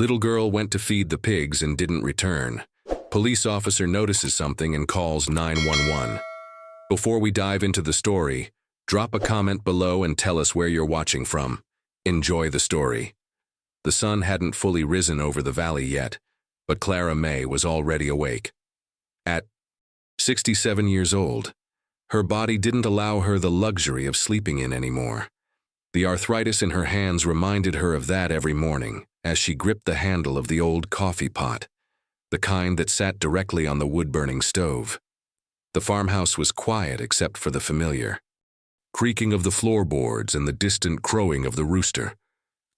Little girl went to feed the pigs and didn't return. Police officer notices something and calls 911. Before we dive into the story, drop a comment below and tell us where you're watching from. Enjoy the story. The sun hadn't fully risen over the valley yet, but Clara May was already awake. At 67 years old, her body didn't allow her the luxury of sleeping in anymore. The arthritis in her hands reminded her of that every morning as she gripped the handle of the old coffee pot, the kind that sat directly on the wood-burning stove. The farmhouse was quiet except for the familiar creaking of the floorboards and the distant crowing of the rooster.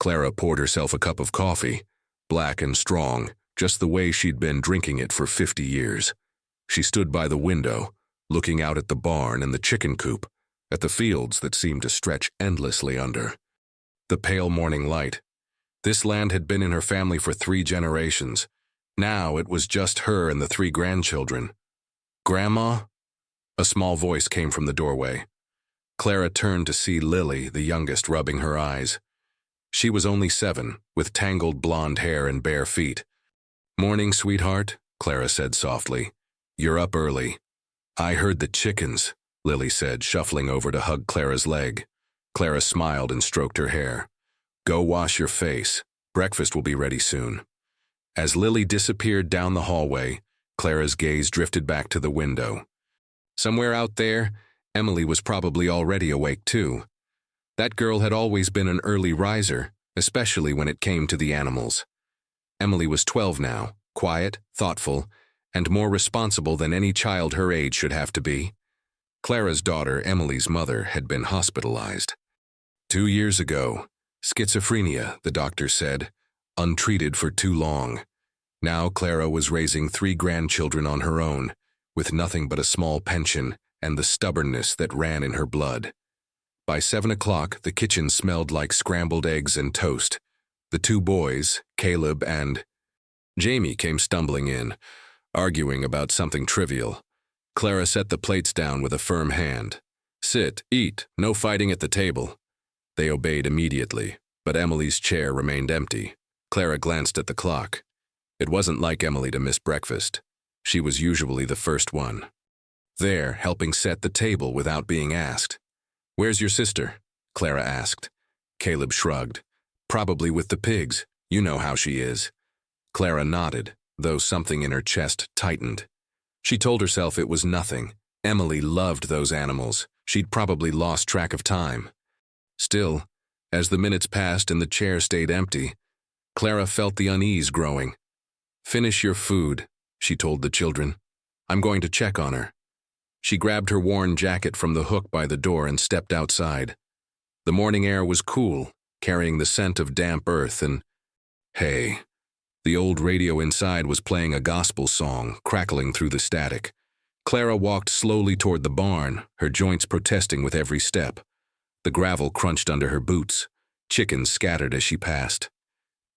Clara poured herself a cup of coffee, black and strong, just the way she'd been drinking it for 50 years. She stood by the window, looking out at the barn and the chicken coop, at the fields that seemed to stretch endlessly under the pale morning light. This land had been in her family for 3 generations. Now it was just her and the 3 grandchildren. "Grandma?" A small voice came from the doorway. Clara turned to see Lily, the youngest, rubbing her eyes. She was only 7, with tangled blonde hair and bare feet. "Morning, sweetheart," Clara said softly. "You're up early." "I heard the chickens," Lily said, shuffling over to hug Clara's leg. Clara smiled and stroked her hair. "Go wash your face. Breakfast will be ready soon." As Lily disappeared down the hallway, Clara's gaze drifted back to the window. Somewhere out there, Emily was probably already awake too. That girl had always been an early riser, especially when it came to the animals. Emily was 12 now, quiet, thoughtful, and more responsible than any child her age should have to be. Clara's daughter, Emily's mother, had been hospitalized. 2 years ago, schizophrenia, the doctor said, untreated for too long. Now Clara was raising 3 grandchildren on her own, with nothing but a small pension and the stubbornness that ran in her blood. By 7 o'clock, the kitchen smelled like scrambled eggs and toast. The 2 boys, Caleb and Jamie, came stumbling in, arguing about something trivial. Clara set the plates down with a firm hand. "Sit, eat, no fighting at the table." They obeyed immediately, but Emily's chair remained empty. Clara glanced at the clock. It wasn't like Emily to miss breakfast. She was usually the first one there, helping set the table without being asked. "Where's your sister?" Clara asked. Caleb shrugged. "Probably with the pigs. You know how she is." Clara nodded, though something in her chest tightened. She told herself it was nothing. Emily loved those animals. She'd probably lost track of time. Still, as the minutes passed and the chair stayed empty, Clara felt the unease growing. "Finish your food," she told the children. "I'm going to check on her." She grabbed her worn jacket from the hook by the door and stepped outside. The morning air was cool, carrying the scent of damp earth and hay. The old radio inside was playing a gospel song, crackling through the static. Clara walked slowly toward the barn, her joints protesting with every step. The gravel crunched under her boots. Chickens scattered as she passed.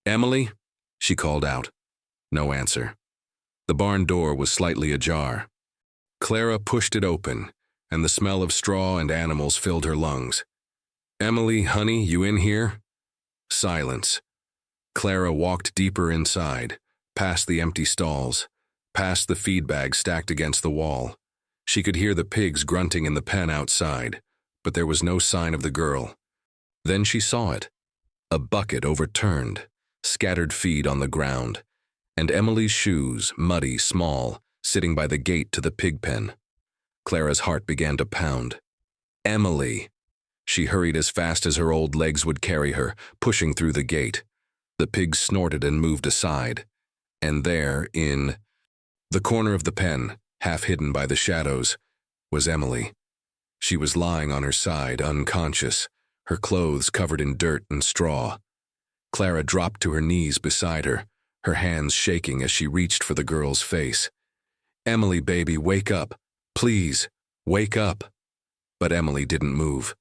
"Emily?" she called out. No answer. The barn door was slightly ajar. Clara pushed it open, and the smell of straw and animals filled her lungs. "Emily, honey, you in here?" Silence. Clara walked deeper inside, past the empty stalls, past the feed bag stacked against the wall. She could hear the pigs grunting in the pen outside, but there was no sign of the girl. Then she saw it. A bucket overturned, scattered feed on the ground, and Emily's shoes, muddy, small, sitting by the gate to the pig pen. Clara's heart began to pound. Emily! She hurried as fast as her old legs would carry her, pushing through the gate. The pigs snorted and moved aside. And there, in the corner of the pen, half hidden by the shadows, was Emily. She was lying on her side, unconscious, her clothes covered in dirt and straw. Clara dropped to her knees beside her, her hands shaking as she reached for the girl's face. "Emily, baby, wake up. Please, wake up." But Emily didn't move.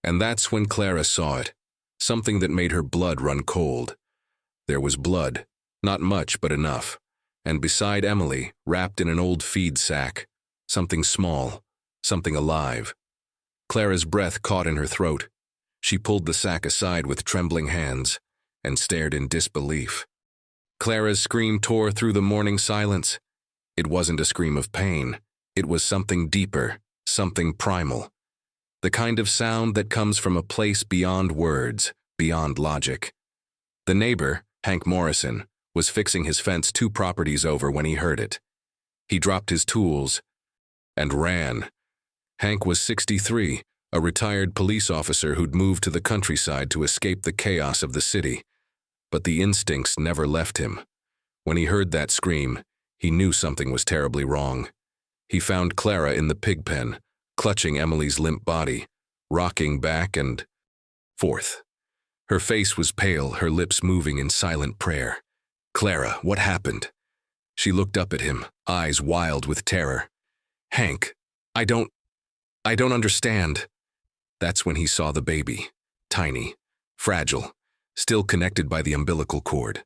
And that's when Clara saw it, something that made her blood run cold. There was blood, not much but enough, and beside Emily, wrapped in an old feed sack, something small, something alive. Clara's breath caught in her throat. She pulled the sack aside with trembling hands and stared in disbelief. Clara's scream tore through the morning silence. It wasn't a scream of pain. It was something deeper, something primal. The kind of sound that comes from a place beyond words, beyond logic. The neighbor, Hank Morrison, was fixing his fence 2 properties over when he heard it. He dropped his tools and ran. Hank was 63, a retired police officer who'd moved to the countryside to escape the chaos of the city. But the instincts never left him. When he heard that scream, he knew something was terribly wrong. He found Clara in the pig pen, clutching Emily's limp body, rocking back and forth. Her face was pale, her lips moving in silent prayer. "Clara, what happened?" She looked up at him, eyes wild with terror. "Hank, I don't understand." That's when he saw the baby, tiny, fragile, still connected by the umbilical cord.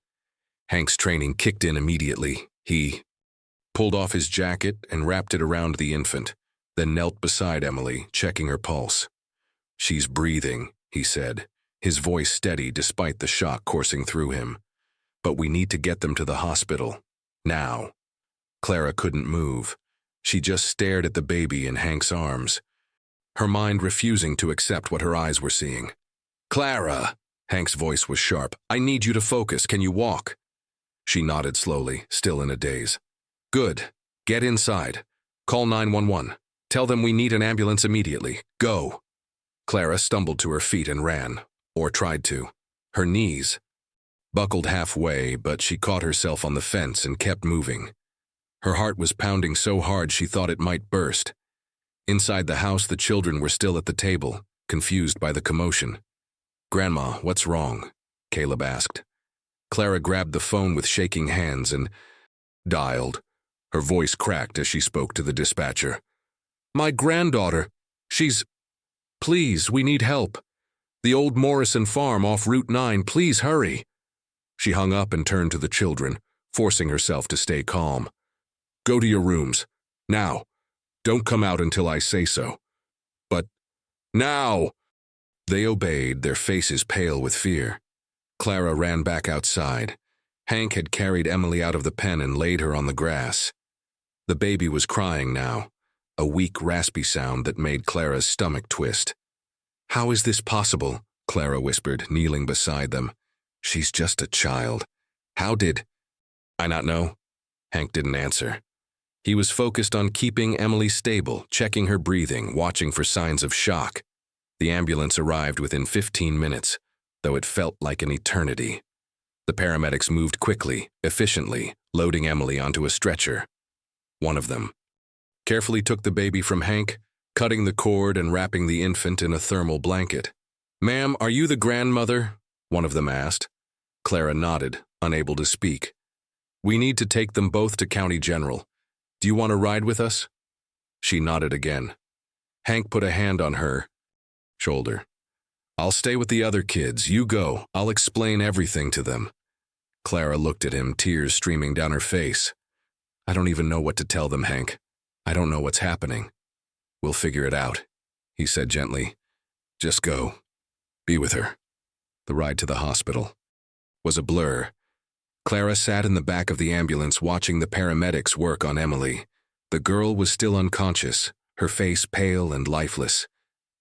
Hank's training kicked in immediately. He pulled off his jacket and wrapped it around the infant, then knelt beside Emily, checking her pulse. "She's breathing," he said, his voice steady despite the shock coursing through him. "But we need to get them to the hospital. Now." Clara couldn't move. She just stared at the baby in Hank's arms, her mind refusing to accept what her eyes were seeing. "Clara!" Hank's voice was sharp. "I need you to focus. Can you walk?" She nodded slowly, still in a daze. "Good. Get inside. Call 911. Tell them we need an ambulance immediately. Go." Clara stumbled to her feet and ran, or tried to. Her knees buckled halfway, but she caught herself on the fence and kept moving. Her heart was pounding so hard she thought it might burst. Inside the house, the children were still at the table, confused by the commotion. "Grandma, what's wrong?" Caleb asked. Clara grabbed the phone with shaking hands and dialed. Her voice cracked as she spoke to the dispatcher. "My granddaughter. Please, we need help. The old Morrison farm off Route 9, please hurry." She hung up and turned to the children, forcing herself to stay calm. "Go to your rooms. Now. Don't come out until I say so." "But now!" They obeyed, their faces pale with fear. Clara ran back outside. Hank had carried Emily out of the pen and laid her on the grass. The baby was crying now, a weak, raspy sound that made Clara's stomach twist. "How is this possible?" Clara whispered, kneeling beside them. "She's just a child. How did I not know?" Hank didn't answer. He was focused on keeping Emily stable, checking her breathing, watching for signs of shock. The ambulance arrived within 15 minutes, though it felt like an eternity. The paramedics moved quickly, efficiently, loading Emily onto a stretcher. One of them carefully took the baby from Hank, cutting the cord and wrapping the infant in a thermal blanket. "Ma'am, are you the grandmother?" one of them asked. Clara nodded, unable to speak. "We need to take them both to County General. Do you want to ride with us?" She nodded again. Hank put a hand on her shoulder. "I'll stay with the other kids. You go. I'll explain everything to them." Clara looked at him, tears streaming down her face. "I don't even know what to tell them, Hank. I don't know what's happening." "We'll figure it out," he said gently. "Just go. Be with her." The ride to the hospital was a blur. Clara sat in the back of the ambulance watching the paramedics work on Emily. The girl was still unconscious, her face pale and lifeless.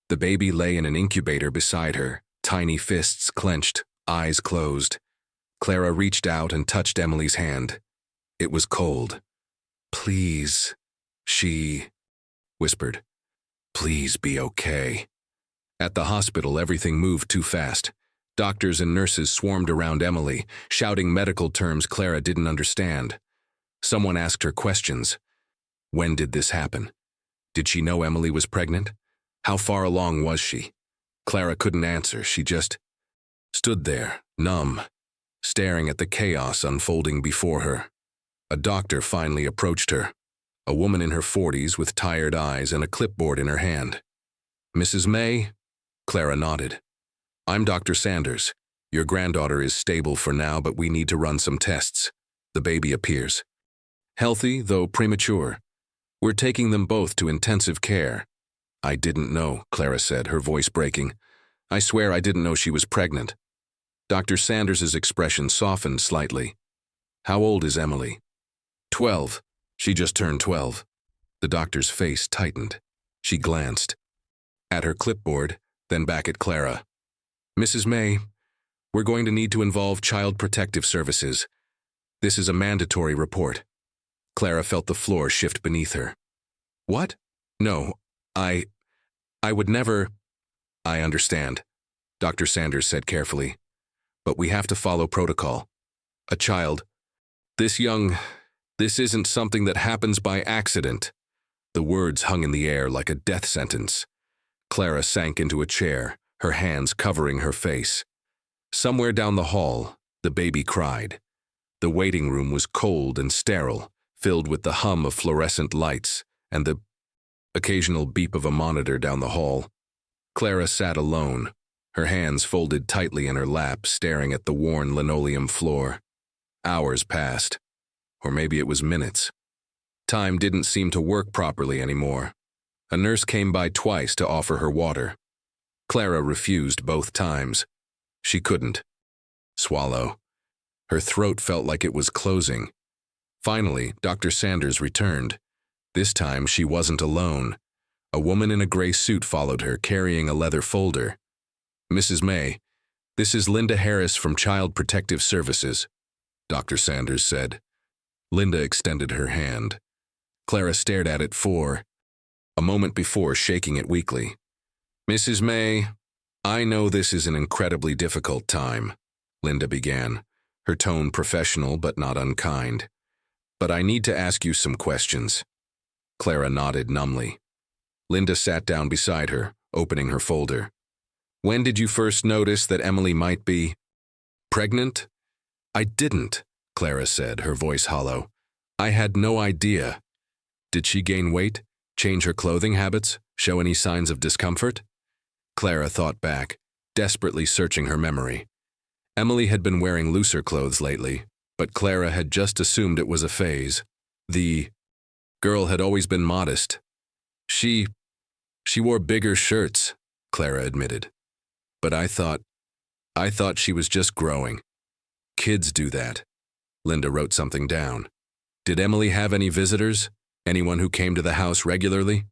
The baby lay in an incubator beside her, tiny fists clenched, eyes closed. Clara reached out and touched Emily's hand. It was cold. "Please," she whispered. "Please be okay." At the hospital, everything moved too fast. Doctors and nurses swarmed around Emily, shouting medical terms Clara didn't understand. Someone asked her questions. When did this happen? Did she know Emily was pregnant? How far along was she? Clara couldn't answer. She just stood there, numb, staring at the chaos unfolding before her. A doctor finally approached her, a woman in her 40s with tired eyes and a clipboard in her hand. "Mrs. May?" Clara nodded. "I'm Dr. Sanders. Your granddaughter is stable for now, but we need to run some tests. The baby appears healthy, though premature. We're taking them both to intensive care." "I didn't know," Clara said, her voice breaking. "I swear I didn't know she was pregnant." Dr. Sanders's expression softened slightly. How old is Emily? 12. She just turned 12. The doctor's face tightened. She glanced at her clipboard, then back at Clara. Mrs. May, we're going to need to involve Child Protective Services. This is a mandatory report. Clara felt the floor shift beneath her. What? No, I would never. I understand, Dr. Sanders said carefully. But we have to follow protocol. A child. This isn't something that happens by accident. The words hung in the air like a death sentence. Clara sank into a chair, her hands covering her face. Somewhere down the hall, the baby cried. The waiting room was cold and sterile, filled with the hum of fluorescent lights and the occasional beep of a monitor down the hall. Clara sat alone, her hands folded tightly in her lap, staring at the worn linoleum floor. Hours passed, or maybe it was minutes. Time didn't seem to work properly anymore. A nurse came by twice to offer her water. Clara refused both times. She couldn't swallow. Her throat felt like it was closing. Finally, Dr. Sanders returned. This time, she wasn't alone. A woman in a gray suit followed her, carrying a leather folder. Mrs. May, this is Linda Harris from Child Protective Services, Dr. Sanders said. Linda extended her hand. Clara stared at it for a moment before shaking it weakly. Mrs. May, I know this is an incredibly difficult time, Linda began, her tone professional but not unkind. But I need to ask you some questions. Clara nodded numbly. Linda sat down beside her, opening her folder. When did you first notice that Emily might be pregnant? I didn't, Clara said, her voice hollow. I had no idea. Did she gain weight, change her clothing habits, show any signs of discomfort? Clara thought back, desperately searching her memory. Emily had been wearing looser clothes lately, but Clara had just assumed it was a phase. The girl had always been modest. She wore bigger shirts, Clara admitted. But I thought she was just growing. Kids do that. Linda wrote something down. Did Emily have any visitors? Anyone who came to the house regularly?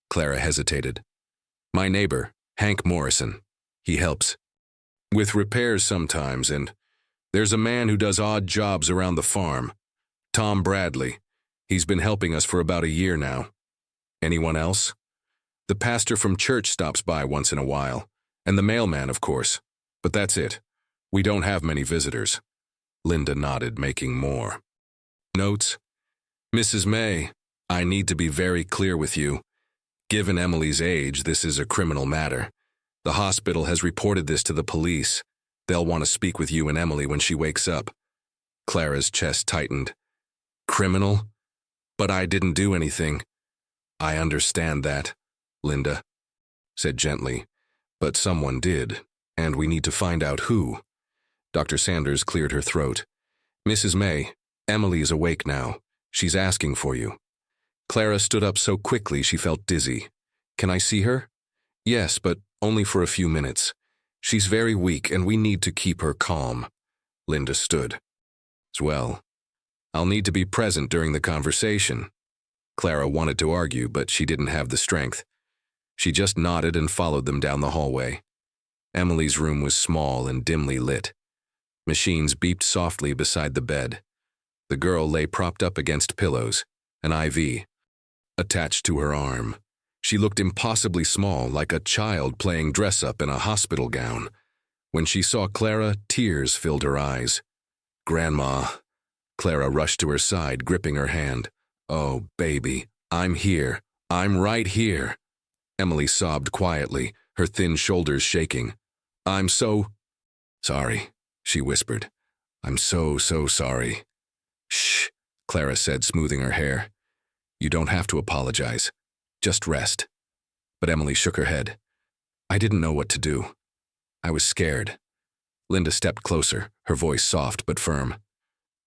Clara hesitated. My neighbor, Hank Morrison. He helps with repairs sometimes, and there's a man who does odd jobs around the farm. Tom Bradley. He's been helping us for about a year now. Anyone else? The pastor from church stops by once in a while, and the mailman, of course. But that's it. We don't have many visitors. Linda nodded, making more notes. Mrs. May, I need to be very clear with you. Given Emily's age, this is a criminal matter. The hospital has reported this to the police. They'll want to speak with you and Emily when she wakes up. Clara's chest tightened. Criminal? But I didn't do anything. I understand that, Linda said gently. But someone did, and we need to find out who. Dr. Sanders cleared her throat. Mrs. May, Emily is awake now. She's asking for you. Clara stood up so quickly she felt dizzy. Can I see her? Yes, but only for a few minutes. She's very weak, and we need to keep her calm. Linda stood. Well, I'll need to be present during the conversation. Clara wanted to argue, but she didn't have the strength. She just nodded and followed them down the hallway. Emily's room was small and dimly lit. Machines beeped softly beside the bed. The girl lay propped up against pillows, an IV attached to her arm. She looked impossibly small, like a child playing dress-up in a hospital gown. When she saw Clara, tears filled her eyes. Grandma. Clara rushed to her side, gripping her hand. Oh, baby, I'm here. I'm right here. Emily sobbed quietly, her thin shoulders shaking. I'm so sorry, she whispered. I'm so sorry. Shh, Clara said, smoothing her hair. You don't have to apologize. Just rest. But Emily shook her head. I didn't know what to do. I was scared. Linda stepped closer, her voice soft but firm.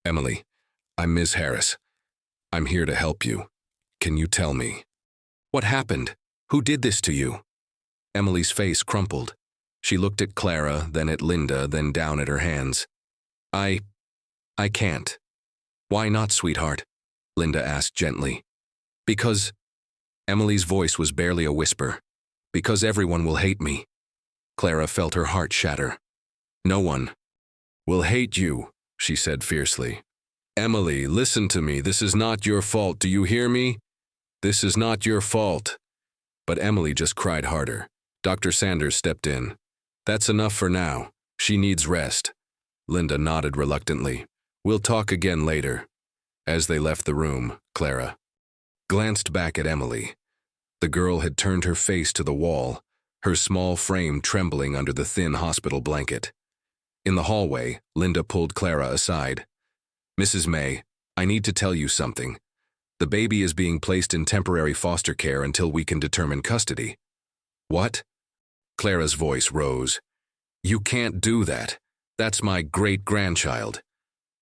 Emily, I'm Ms. Harris. I'm here to help you. Can you tell me? What happened? Who did this to you? Emily's face crumpled. She looked at Clara, then at Linda, then down at her hands. I can't, Why not, sweetheart? Linda asked gently. Because, Emily's voice was barely a whisper. Because everyone will hate me. Clara felt her heart shatter. No one will hate you, she said fiercely. Emily, listen to me. This is not your fault. Do you hear me? This is not your fault. But Emily just cried harder. Dr. Sanders stepped in. That's enough for now. She needs rest. Linda nodded reluctantly. We'll talk again later. As they left the room, Clara glanced back at Emily. The girl had turned her face to the wall, her small frame trembling under the thin hospital blanket. In the hallway, Linda pulled Clara aside. Mrs. May, I need to tell you something. The baby is being placed in temporary foster care until we can determine custody. What? Clara's voice rose. You can't do that. That's my great-grandchild.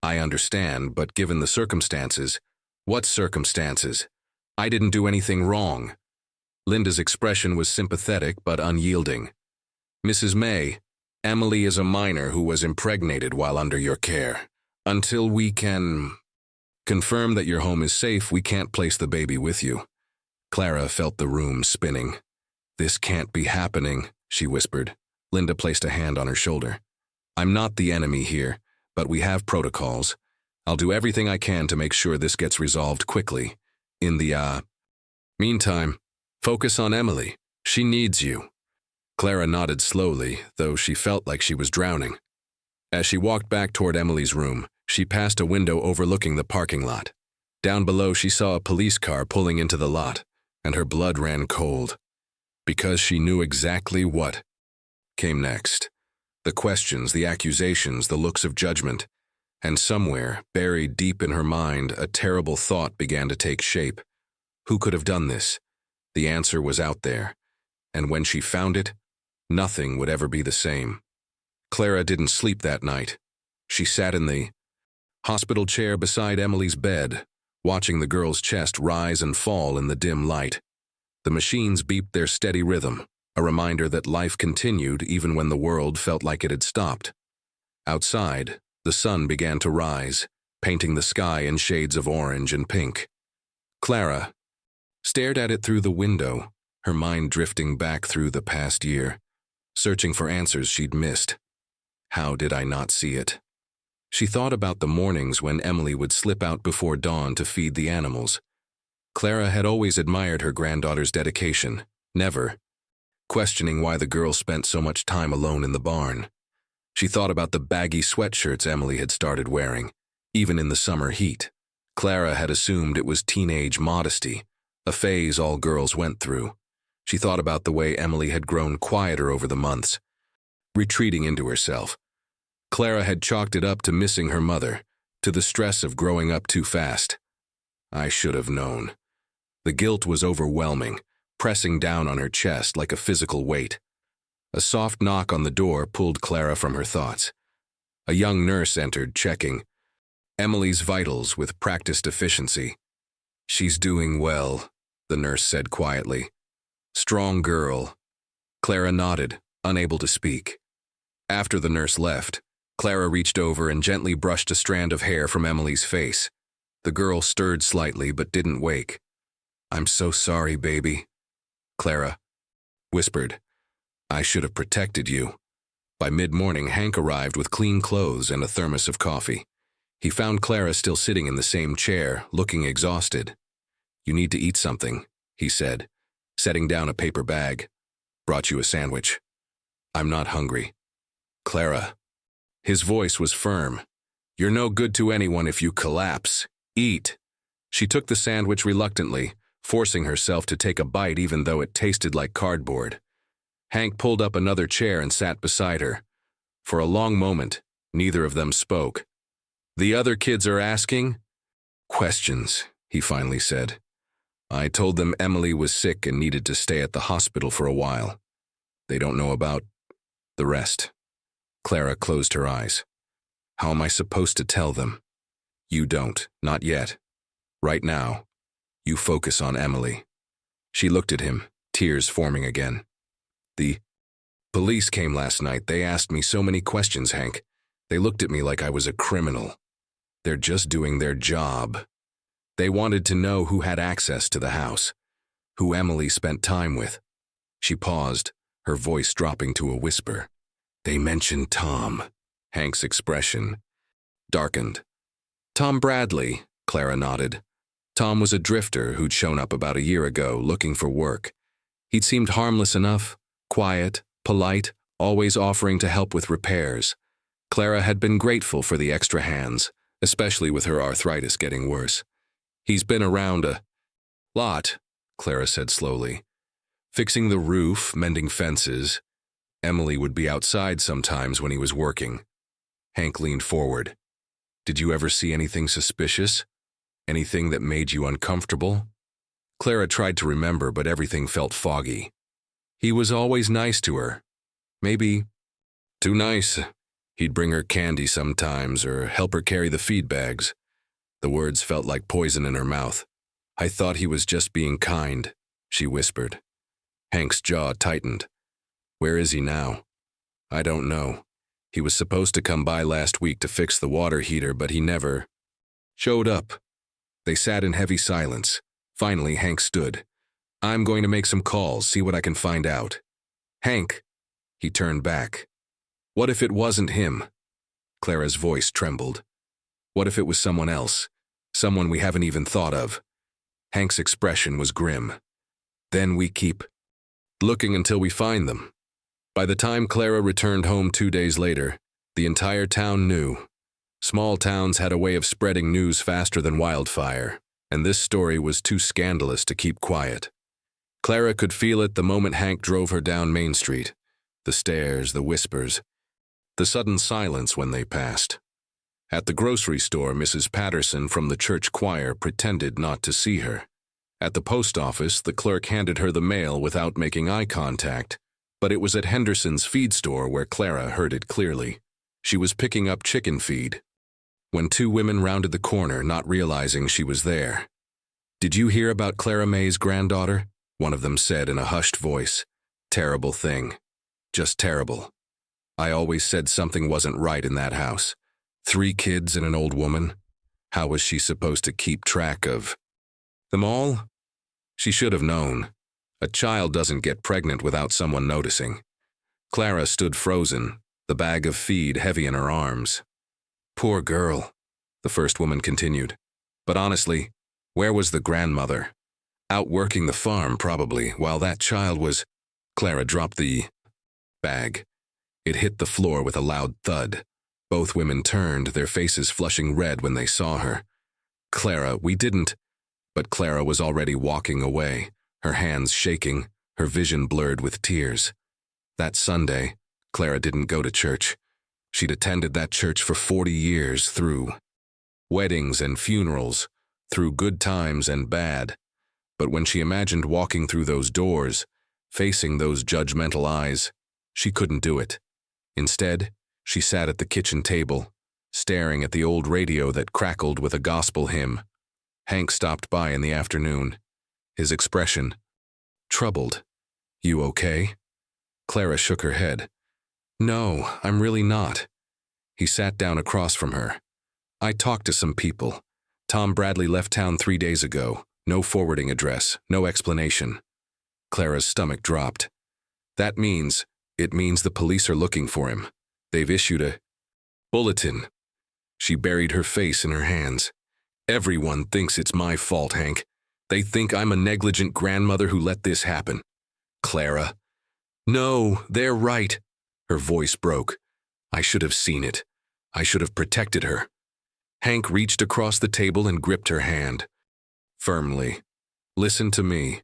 I understand, but given the circumstances— What circumstances? I didn't do anything wrong. Linda's expression was sympathetic but unyielding. Mrs. May, Emily is a minor who was impregnated while under your care. Until we can confirm that your home is safe, we can't place the baby with you. Clara felt the room spinning. This can't be happening, she whispered. Linda placed a hand on her shoulder. I'm not the enemy here, but we have protocols. I'll do everything I can to make sure this gets resolved quickly. In the, meantime, focus on Emily. She needs you. Clara nodded slowly, though she felt like she was drowning. As she walked back toward Emily's room, she passed a window overlooking the parking lot. Down below, she saw a police car pulling into the lot, and her blood ran cold. Because she knew exactly what came next. The questions, the accusations, the looks of judgment. And somewhere, buried deep in her mind, a terrible thought began to take shape. Who could have done this? The answer was out there. And when she found it, nothing would ever be the same. Clara didn't sleep that night. She sat in the hospital chair beside Emily's bed, watching the girl's chest rise and fall in the dim light. The machines beeped their steady rhythm, a reminder that life continued even when the world felt like it had stopped. Outside, the sun began to rise, painting the sky in shades of orange and pink. Clara stared at it through the window, her mind drifting back through the past year, searching for answers she'd missed. How did I not see it? She thought about the mornings when Emily would slip out before dawn to feed the animals. Clara had always admired her granddaughter's dedication, never questioning why the girl spent so much time alone in the barn. She thought about the baggy sweatshirts Emily had started wearing, even in the summer heat. Clara had assumed it was teenage modesty, a phase all girls went through. She thought about the way Emily had grown quieter over the months, retreating into herself. Clara had chalked it up to missing her mother, to the stress of growing up too fast. I should have known. The guilt was overwhelming, pressing down on her chest like a physical weight. A soft knock on the door pulled Clara from her thoughts. A young nurse entered, checking Emily's vitals with practiced efficiency. She's doing well, the nurse said quietly. Strong girl. Clara nodded, unable to speak. After the nurse left, Clara reached over and gently brushed a strand of hair from Emily's face. The girl stirred slightly but didn't wake. I'm so sorry, baby, Clara whispered. I should have protected you. By mid-morning, Hank arrived with clean clothes and a thermos of coffee. He found Clara still sitting in the same chair, looking exhausted. You need to eat something, he said, setting down a paper bag. Brought you a sandwich. I'm not hungry. Clara. His voice was firm. You're no good to anyone if you collapse. Eat. She took the sandwich reluctantly, forcing herself to take a bite even though it tasted like cardboard. Hank pulled up another chair and sat beside her. For a long moment, neither of them spoke. The other kids are asking questions, he finally said. I told them Emily was sick and needed to stay at the hospital for a while. They don't know about the rest. Clara closed her eyes. How am I supposed to tell them? You don't, not yet. Right now, you focus on Emily. She looked at him, tears forming again. The police came last night. They asked me so many questions, Hank. They looked at me like I was a criminal. They're just doing their job. They wanted to know who had access to the house, who Emily spent time with. She paused, her voice dropping to a whisper. They mentioned Tom. Hank's expression darkened. Tom Bradley, Clara nodded. Tom was a drifter who'd shown up about a year ago looking for work. He'd seemed harmless enough, quiet, polite, always offering to help with repairs. Clara had been grateful for the extra hands, especially with her arthritis getting worse. He's been around a lot, Clara said slowly. Fixing the roof, mending fences. Emily would be outside sometimes when he was working. Hank leaned forward. Did you ever see anything suspicious? Anything that made you uncomfortable? Clara tried to remember, but everything felt foggy. He was always nice to her. Maybe too nice. He'd bring her candy sometimes or help her carry the feed bags. The words felt like poison in her mouth. I thought he was just being kind, she whispered. Hank's jaw tightened. Where is he now? I don't know. He was supposed to come by last week to fix the water heater, but he never showed up. They sat in heavy silence. Finally, Hank stood. I'm going to make some calls, see what I can find out. Hank. He turned back. What if it wasn't him? Clara's voice trembled. What if it was someone else? Someone we haven't even thought of. Hank's expression was grim. Then we keep looking until we find them. By the time Clara returned home 2 days later, the entire town knew. Small towns had a way of spreading news faster than wildfire, and this story was too scandalous to keep quiet. Clara could feel it the moment Hank drove her down Main Street. The stares, the whispers, the sudden silence when they passed. At the grocery store, Mrs. Patterson from the church choir pretended not to see her. At the post office, the clerk handed her the mail without making eye contact, but it was at Henderson's feed store where Clara heard it clearly. She was picking up chicken feed when 2 women rounded the corner, not realizing she was there. Did you hear about Clara May's granddaughter? One of them said in a hushed voice. Terrible thing. Just terrible. I always said something wasn't right in that house. 3 kids and an old woman. How was she supposed to keep track of them all? She should have known. A child doesn't get pregnant without someone noticing. Clara stood frozen, the bag of feed heavy in her arms. Poor girl, the first woman continued. But honestly, where was the grandmother? Out working the farm, probably, while that child was… Clara dropped the bag. It hit the floor with a loud thud. Both women turned, their faces flushing red when they saw her. Clara, we didn't… But Clara was already walking away, her hands shaking, her vision blurred with tears. That Sunday, Clara didn't go to church. She'd attended that church for 40 years, through weddings and funerals, through good times and bad. But when she imagined walking through those doors, facing those judgmental eyes, she couldn't do it. Instead, she sat at the kitchen table, staring at the old radio that crackled with a gospel hymn. Hank stopped by in the afternoon, his expression troubled. You okay? Clara shook her head. No, I'm really not. He sat down across from her. I talked to some people. Tom Bradley left town 3 days ago. No forwarding address, no explanation. Clara's stomach dropped. It means the police are looking for him. They've issued a bulletin. She buried her face in her hands. Everyone thinks it's my fault, Hank. They think I'm a negligent grandmother who let this happen. Clara. No, they're right. Her voice broke. I should have seen it. I should have protected her. Hank reached across the table and gripped her hand. Firmly. Listen to me.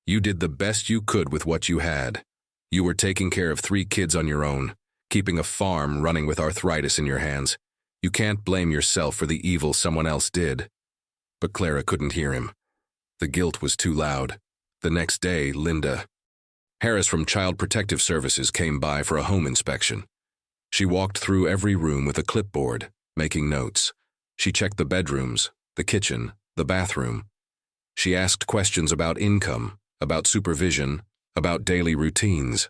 You did the best you could with what you had. You were taking care of 3 kids on your own, keeping a farm running with arthritis in your hands. You can't blame yourself for the evil someone else did. But Clara couldn't hear him. The guilt was too loud. The next day, Linda Harris from Child Protective Services came by for a home inspection. She walked through every room with a clipboard, making notes. She checked the bedrooms, the kitchen, the bathroom. She asked questions about income, about supervision, about daily routines.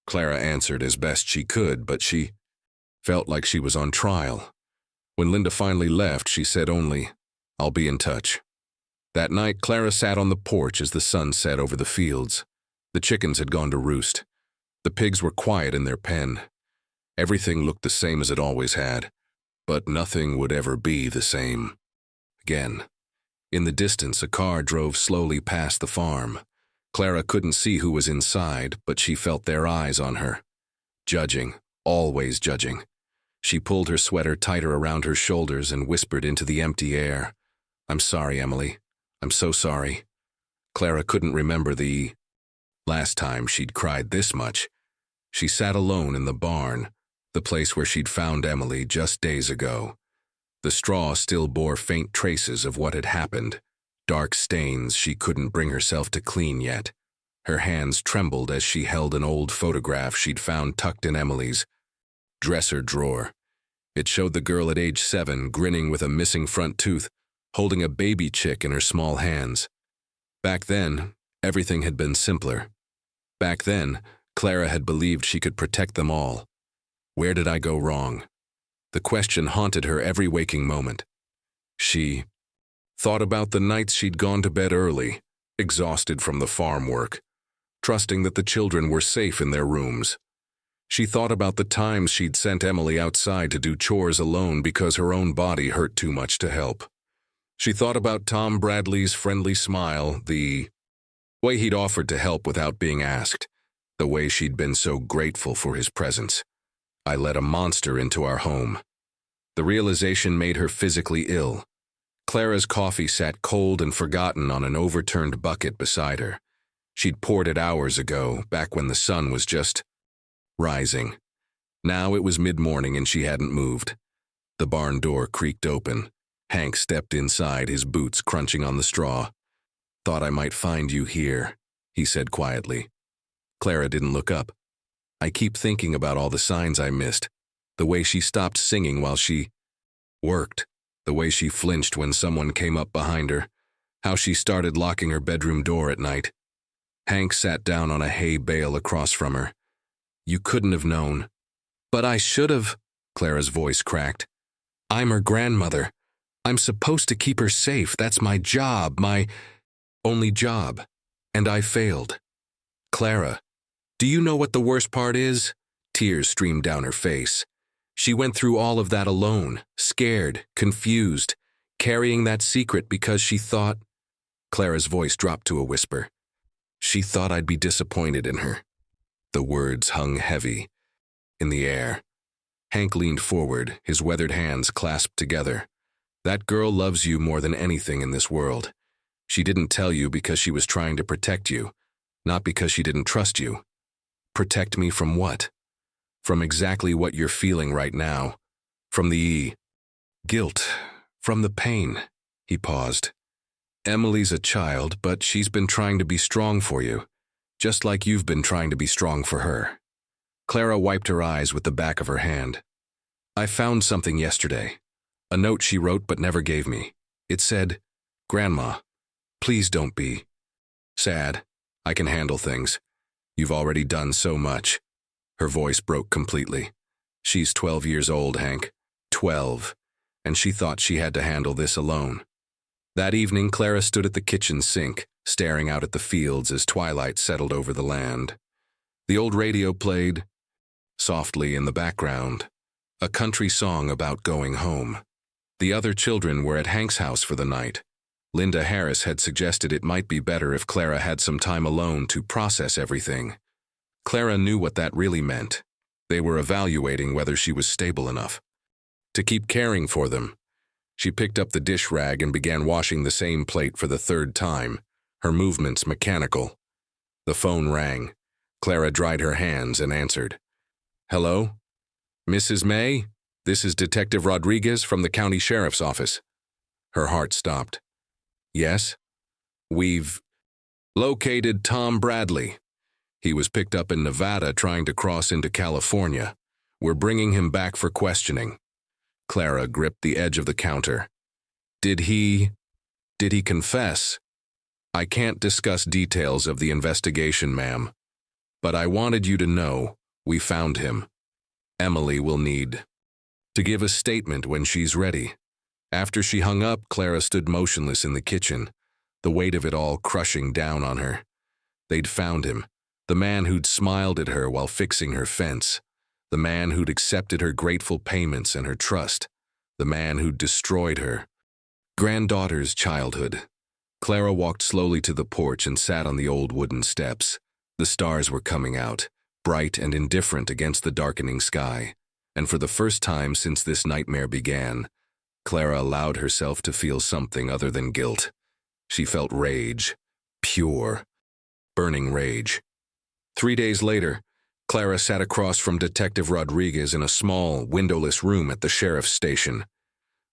Clara answered as best she could, but she felt like she was on trial. When Linda finally left, she said only, "I'll be in touch." That night, Clara sat on the porch as the sun set over the fields. The chickens had gone to roost. The pigs were quiet in their pen. Everything looked the same as it always had, but nothing would ever be the same again. In the distance, a car drove slowly past the farm. Clara couldn't see who was inside, but she felt their eyes on her. Judging, always judging. She pulled her sweater tighter around her shoulders and whispered into the empty air, "I'm sorry, Emily. I'm so sorry." Clara couldn't remember the last time she'd cried this much. She sat alone in the barn, the place where she'd found Emily just days ago. The straw still bore faint traces of what had happened, dark stains she couldn't bring herself to clean yet. Her hands trembled as she held an old photograph she'd found tucked in Emily's dresser drawer. It showed the girl at age 7 grinning with a missing front tooth, holding a baby chick in her small hands. Back then, everything had been simpler. Back then, Clara had believed she could protect them all. Where did I go wrong? The question haunted her every waking moment. She thought about the nights she'd gone to bed early, exhausted from the farm work, trusting that the children were safe in their rooms. She thought about the times she'd sent Emily outside to do chores alone because her own body hurt too much to help. She thought about Tom Bradley's friendly smile, the way he'd offered to help without being asked, the way she'd been so grateful for his presence. I let a monster into our home. The realization made her physically ill. Clara's coffee sat cold and forgotten on an overturned bucket beside her. She'd poured it hours ago, back when the sun was just rising. Now it was mid-morning and she hadn't moved. The barn door creaked open. Hank stepped inside, his boots crunching on the straw. "Thought I might find you here," he said quietly. Clara didn't look up. "I keep thinking about all the signs I missed, the way she stopped singing while she worked, the way she flinched when someone came up behind her, how she started locking her bedroom door at night." Hank sat down on a hay bale across from her. "You couldn't have known." "But I should have," Clara's voice cracked. "I'm her grandmother. I'm supposed to keep her safe. That's my job, my only job. And I failed." "Clara, do you know what the worst part is?" Tears streamed down her face. She went through all of that alone, scared, confused, carrying that secret because she thought— Clara's voice dropped to a whisper. "She thought I'd be disappointed in her." The words hung heavy in the air. Hank leaned forward, his weathered hands clasped together. "That girl loves you more than anything in this world. She didn't tell you because she was trying to protect you, not because she didn't trust you." "Protect me from what?" "From exactly what you're feeling right now. From the guilt, from the pain." He paused. "Emily's a child, but she's been trying to be strong for you, just like you've been trying to be strong for her." Clara wiped her eyes with the back of her hand. "I found something yesterday. A note she wrote but never gave me. It said, 'Grandma, please don't be sad. I can handle things. You've already done so much.'" Her voice broke completely. "She's 12 years old, Hank. 12. And she thought she had to handle this alone." That evening, Clara stood at the kitchen sink, staring out at the fields as twilight settled over the land. The old radio played softly in the background, a country song about going home. The other children were at Hank's house for the night. Linda Harris had suggested it might be better if Clara had some time alone to process everything. Clara knew what that really meant. They were evaluating whether she was stable enough to keep caring for them. She picked up the dish rag and began washing the same plate for the 3rd time, her movements mechanical. The phone rang. Clara dried her hands and answered. "Hello? Mrs. May? This is Detective Rodriguez from the county sheriff's office." Her heart stopped. "Yes? We've located Tom Bradley. He was picked up in Nevada trying to cross into California. We're bringing him back for questioning." Clara gripped the edge of the counter. Did he confess?" "I can't discuss details of the investigation, ma'am. But I wanted you to know we found him. Emily will need to give a statement when she's ready. After she hung up, Clara stood motionless in the kitchen, the weight of it all crushing down on her. They'd found him, the man who'd smiled at her while fixing her fence, the man who'd accepted her grateful payments and her trust, the man who'd destroyed her granddaughter's childhood. Clara walked slowly to the porch and sat on the old wooden steps. The stars were coming out, bright and indifferent against the darkening sky, and for the first time since this nightmare began, Clara allowed herself to feel something other than guilt. She felt rage, pure, burning rage. 3 days later, Clara sat across from Detective Rodriguez in a small, windowless room at the sheriff's station.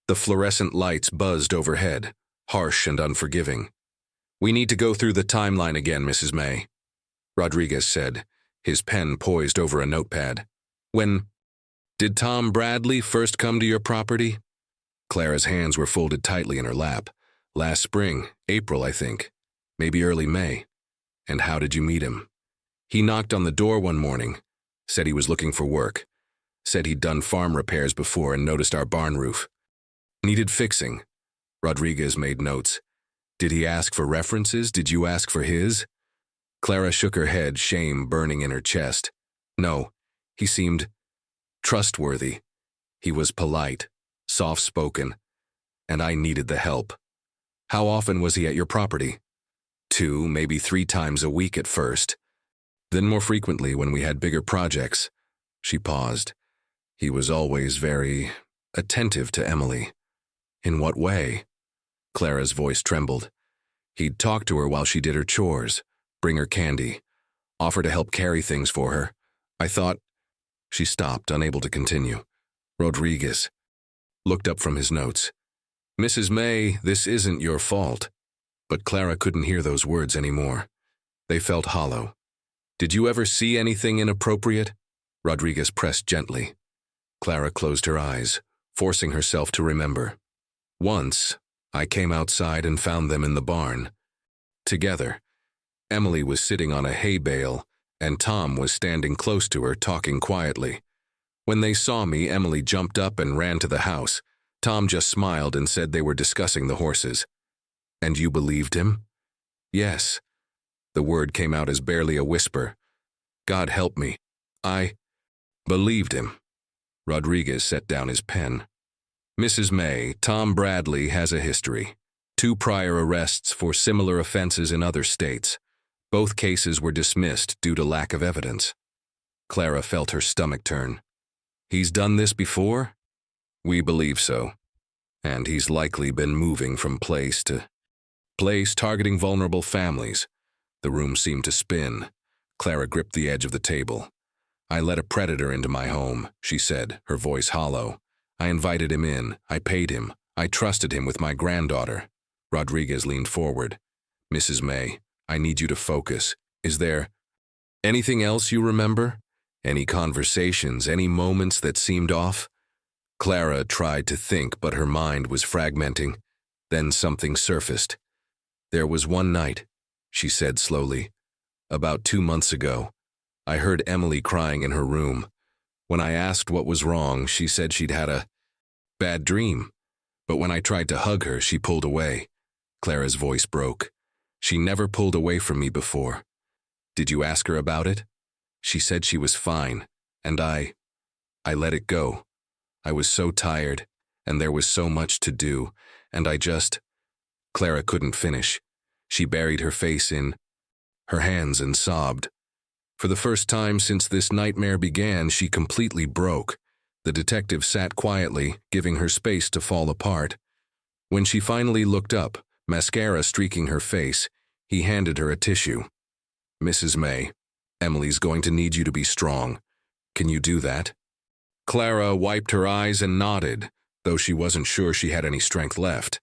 The fluorescent lights buzzed overhead, harsh and unforgiving. "We need to go through the timeline again, Mrs. May," Rodriguez said, his pen poised over a notepad. "When did Tom Bradley first come to your property?" Clara's hands were folded tightly in her lap. "Last spring, April, I think. Maybe early May." "And how did you meet him?" "He knocked on the door one morning, said he was looking for work, said he'd done farm repairs before and noticed our barn roof. Needed fixing." Rodriguez made notes. "Did he ask for references? Did you ask for his?" Clara shook her head, shame burning in her chest. "No, he seemed trustworthy. He was polite, soft-spoken, and I needed the help." "How often was he at your property?" 2, maybe 3 times a week at first. Then more frequently when we had bigger projects." She paused. "He was always very attentive to Emily." "In what way?" Clara's voice trembled. "He'd talk to her while she did her chores, bring her candy, offer to help carry things for her. I thought—" She stopped, unable to continue. Rodriguez looked up from his notes. "Mrs. May, this isn't your fault." But Clara couldn't hear those words anymore. They felt hollow. "Did you ever see anything inappropriate?" Rodriguez pressed gently. Clara closed her eyes, forcing herself to remember. "Once, I came outside and found them in the barn. Together. Emily was sitting on a hay bale, and Tom was standing close to her, talking quietly. When they saw me, Emily jumped up and ran to the house. Tom just smiled and said they were discussing the horses." "And you believed him?" "Yes." The word came out as barely a whisper. "God help me. I believed him." Rodriguez set down his pen. "Mrs. May, Tom Bradley has a history. 2 prior arrests for similar offenses in other states. Both cases were dismissed due to lack of evidence." Clara felt her stomach turn. "He's done this before?" "We believe so. And he's likely been moving from place to place, targeting vulnerable families." The room seemed to spin. Clara gripped the edge of the table. "I let a predator into my home," she said, her voice hollow. "I invited him in. I paid him. I trusted him with my granddaughter." Rodriguez leaned forward. "Mrs. May, I need you to focus. Is there anything else you remember? Any conversations, any moments that seemed off?" Clara tried to think, but her mind was fragmenting. Then something surfaced. "There was one night," she said slowly. "About 2 months ago. I heard Emily crying in her room. When I asked what was wrong, she said she'd had a bad dream. But when I tried to hug her, she pulled away." Clara's voice broke. "She never pulled away from me before." "Did you ask her about it?" "She said she was fine, and I let it go. I was so tired, and there was so much to do, and I just—" Clara couldn't finish. She buried her face in her hands and sobbed. For the first time since this nightmare began, she completely broke. The detective sat quietly, giving her space to fall apart. When she finally looked up, mascara streaking her face, he handed her a tissue. "Mrs. May, Emily's going to need you to be strong. Can you do that?" Clara wiped her eyes and nodded, though she wasn't sure she had any strength left.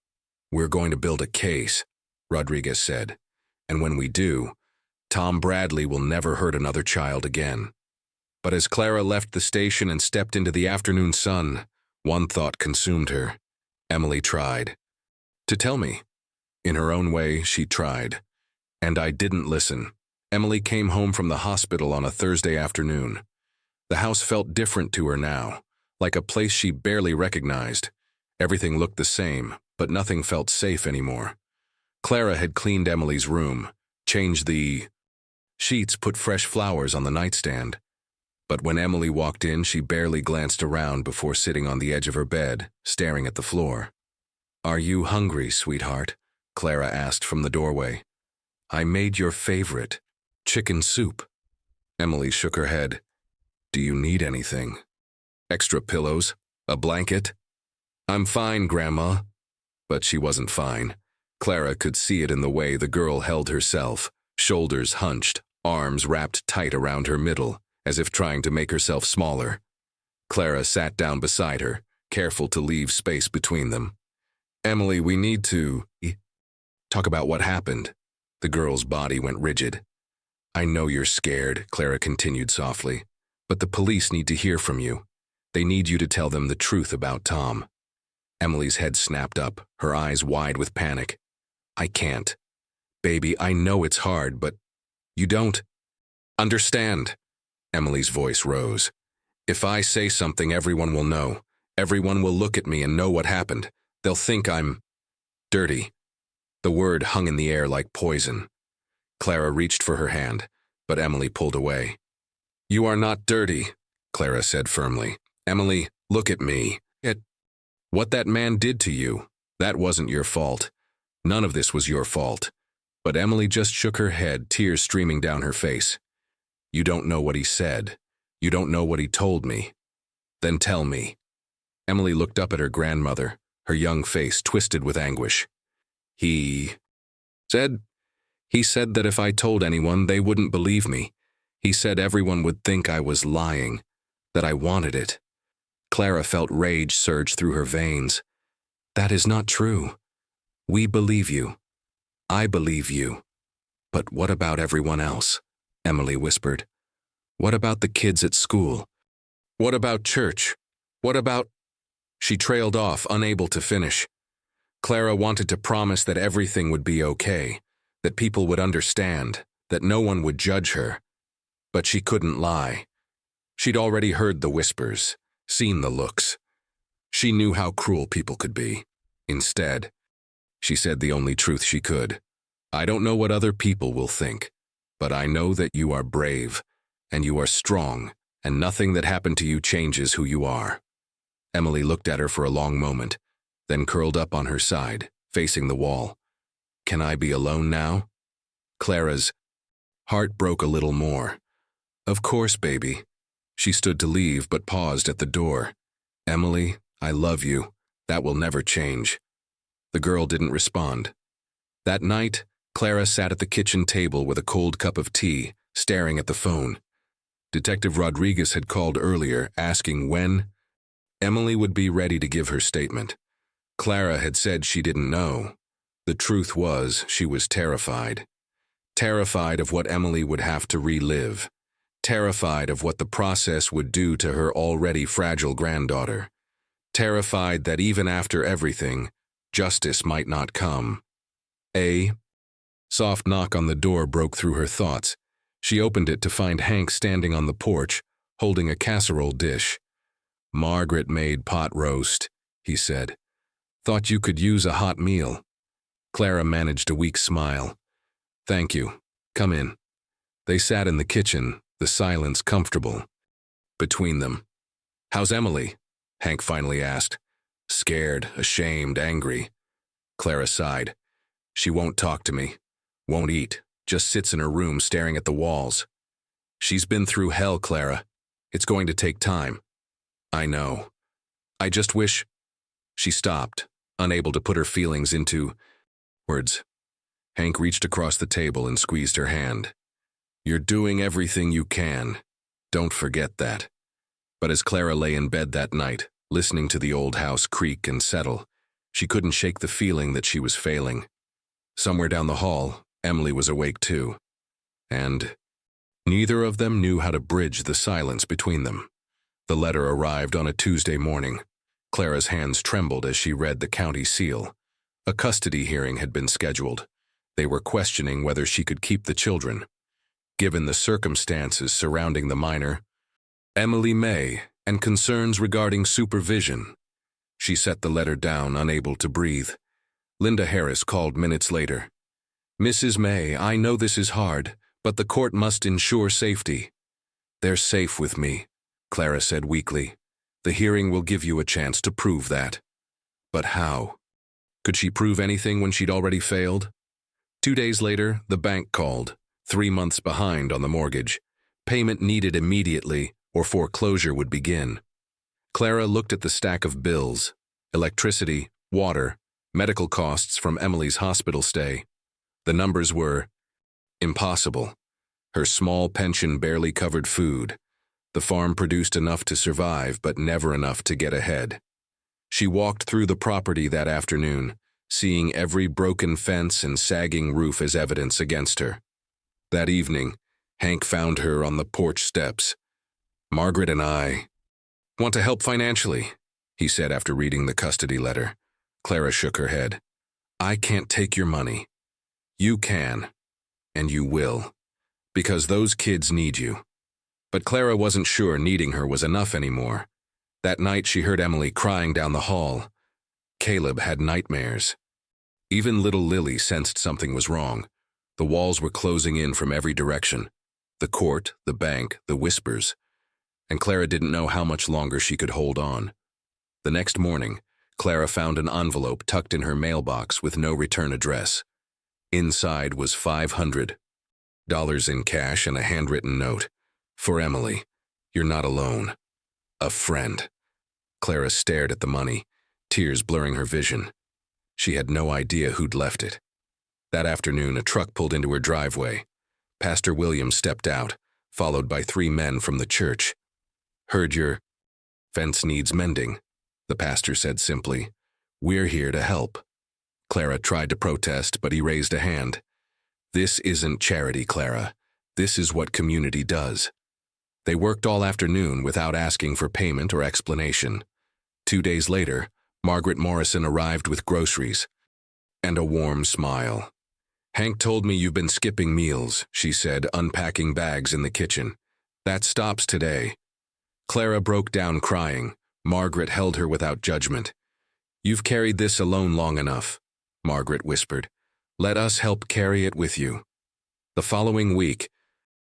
"We're going to build a case," Rodriguez said. "And when we do, Tom Bradley will never hurt another child again." But as Clara left the station and stepped into the afternoon sun, one thought consumed her. Emily tried to tell me. In her own way, she tried. And I didn't listen. Emily came home from the hospital on a Thursday afternoon. The house felt different to her now. like a place she barely recognized. Everything looked the same, but nothing felt safe anymore. Clara had cleaned Emily's room, changed the sheets, put fresh flowers on the nightstand. But when Emily walked in, she barely glanced around before sitting on the edge of her bed, staring at the floor. "Are you hungry, sweetheart?" Clara asked from the doorway. "I made your favorite, chicken soup." Emily shook her head. "Do you need anything? Extra pillows? A blanket?" "I'm fine, Grandma." But she wasn't fine. Clara could see it in the way the girl held herself, shoulders hunched, arms wrapped tight around her middle, as if trying to make herself smaller. Clara sat down beside her, careful to leave space between them. "Emily, we need to talk about what happened." The girl's body went rigid. "I know you're scared," Clara continued softly, "but the police need to hear from you. They need you to tell them the truth about Tom." Emily's head snapped up, her eyes wide with panic. "I can't. Baby, I know it's hard, but you don't understand." Emily's voice rose. "If I say something, everyone will know. Everyone will look at me and know what happened. They'll think I'm dirty." The word hung in the air like poison. Clara reached for her hand, but Emily pulled away. "You are not dirty," Clara said firmly. "Emily, look at me. What that man did to you, that wasn't your fault. None of this was your fault." But Emily just shook her head, tears streaming down her face. "You don't know what he said. You don't know what he told me. Then tell me." Emily looked up at her grandmother, her young face twisted with anguish. He said that if I told anyone, they wouldn't believe me. He said everyone would think I was lying, that I wanted it." Clara felt rage surge through her veins. "That is not true. We believe you. I believe you. But what about everyone else?" Emily whispered. "What about the kids at school? What about church? What about—" She trailed off, unable to finish. Clara wanted to promise that everything would be okay, that people would understand, that no one would judge her. But she couldn't lie. She'd already heard the whispers, seen the looks. She knew how cruel people could be. Instead, she said the only truth she could. "I don't know what other people will think, but I know that you are brave, and you are strong, and nothing that happened to you changes who you are." Emily looked at her for a long moment, then curled up on her side, facing the wall. "Can I be alone now?" Clara's heart broke a little more. "Of course, baby." She stood to leave, but paused at the door. "Emily, I love you. That will never change." The girl didn't respond. That night, Clara sat at the kitchen table with a cold cup of tea, staring at the phone. Detective Rodriguez had called earlier, asking when Emily would be ready to give her statement. Clara had said she didn't know. The truth was, she was terrified. Terrified of what Emily would have to relive. Terrified of what the process would do to her already fragile granddaughter. Terrified that even after everything, justice might not come. A soft knock on the door broke through her thoughts. She opened it to find Hank standing on the porch, holding a casserole dish. "Margaret made pot roast," he said. "Thought you could use a hot meal." Clara managed a weak smile. "Thank you. Come in." They sat in the kitchen, the silence comfortable between them. "How's Emily?" Hank finally asked. Scared, ashamed, angry. Clara sighed. "She won't talk to me. Won't eat. Just sits in her room staring at the walls." "She's been through hell, Clara. It's going to take time." "I know. I just wish—" She stopped, unable to put her feelings into words. Hank reached across the table and squeezed her hand. "You're doing everything you can. Don't forget that." But as Clara lay in bed that night, listening to the old house creak and settle, she couldn't shake the feeling that she was failing. Somewhere down the hall, Emily was awake too. And neither of them knew how to bridge the silence between them. The letter arrived on a Tuesday morning. Clara's hands trembled as she read the county seal. A custody hearing had been scheduled. They were questioning whether she could keep the children. Given the circumstances surrounding the minor, Emily May, and concerns regarding supervision. She set the letter down, unable to breathe. Linda Harris called minutes later. "Mrs. May, I know this is hard, but the court must ensure safety." "They're safe with me," Clara said weakly. "The hearing will give you a chance to prove that." But how? Could she prove anything when she'd already failed? 2 days later, the bank called, 3 months behind on the mortgage. Payment needed immediately, or foreclosure would begin. Clara looked at the stack of bills: electricity, water, medical costs from Emily's hospital stay. The numbers were impossible. Her small pension barely covered food. The farm produced enough to survive, but never enough to get ahead. She walked through the property that afternoon, seeing every broken fence and sagging roof as evidence against her. That evening, Hank found her on the porch steps. "Margaret and I want to help financially," he said after reading the custody letter. Clara shook her head. "I can't take your money. You can, and you will, because those kids need you." But Clara wasn't sure needing her was enough anymore. That night she heard Emily crying down the hall. Caleb had nightmares. Even little Lily sensed something was wrong. The walls were closing in from every direction. The court, the bank, the whispers. And Clara didn't know how much longer she could hold on. The next morning, Clara found an envelope tucked in her mailbox with no return address. Inside was $500 in cash and a handwritten note. "For Emily, you're not alone. A friend." Clara stared at the money, tears blurring her vision. She had no idea who'd left it. That afternoon, a truck pulled into her driveway. Pastor Williams stepped out, followed by 3 men from the church. "Heard your fence needs mending," the pastor said simply. "We're here to help." Clara tried to protest, but he raised a hand. "This isn't charity, Clara. This is what community does." They worked all afternoon without asking for payment or explanation. 2 days later, Margaret Morrison arrived with groceries and a warm smile. "Hank told me you've been skipping meals," she said, unpacking bags in the kitchen. "That stops today." Clara broke down crying. Margaret held her without judgment. "You've carried this alone long enough," Margaret whispered. "Let us help carry it with you." The following week,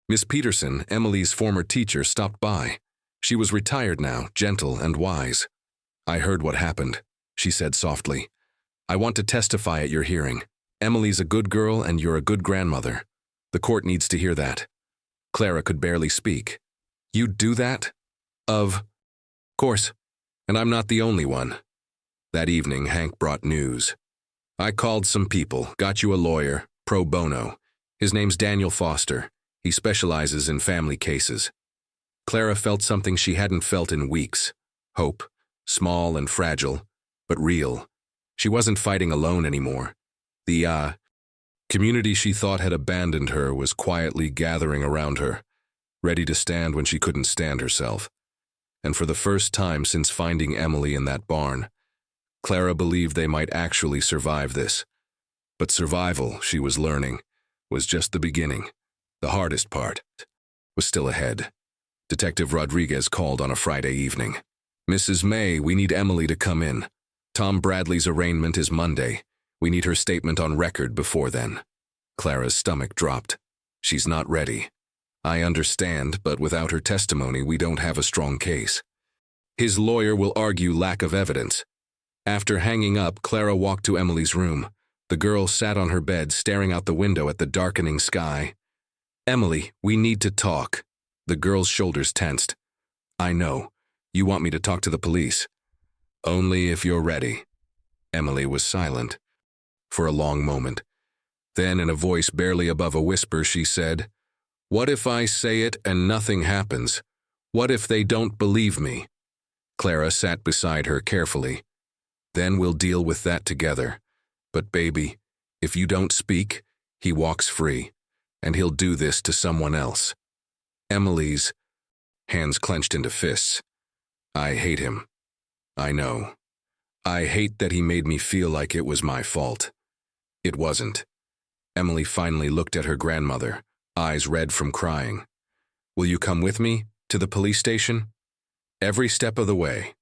Miss Peterson, Emily's former teacher, stopped by. She was retired now, gentle and wise. "I heard what happened," she said softly. "I want to testify at your hearing. Emily's a good girl and you're a good grandmother. The court needs to hear that." Clara could barely speak. "You'd do that?" "Of course. And I'm not the only one." That evening, Hank brought news. "I called some people, got you a lawyer, pro bono. His name's Daniel Foster. He specializes in family cases." Clara felt something she hadn't felt in weeks. Hope, small and fragile, but real. She wasn't fighting alone anymore. The community she thought had abandoned her was quietly gathering around her, ready to stand when she couldn't stand herself. And for the first time since finding Emily in that barn, Clara believed they might actually survive this. But survival, she was learning, was just the beginning. The hardest part was still ahead. Detective Rodriguez called on a Friday evening. "Mrs. May, we need Emily to come in. Tom Bradley's arraignment is Monday. We need her statement on record before then." Clara's stomach dropped. "She's not ready." "I understand, but without her testimony, we don't have a strong case." "His lawyer will argue lack of evidence." After hanging up, Clara walked to Emily's room. The girl sat on her bed, staring out the window at the darkening sky. "Emily, we need to talk." The girl's shoulders tensed. "I know. You want me to talk to the police." "Only if you're ready." Emily was silent for a long moment. Then, in a voice barely above a whisper, she said, "What if I say it and nothing happens? What if they don't believe me?" Clara sat beside her carefully. "Then we'll deal with that together. But baby, if you don't speak, he walks free. And he'll do this to someone else." Emily's hands clenched into fists. "I hate him. I know. I hate that he made me feel like it was my fault. It wasn't." Emily finally looked at her grandmother, eyes red from crying. "Will you come with me to the police station?" every step of the way.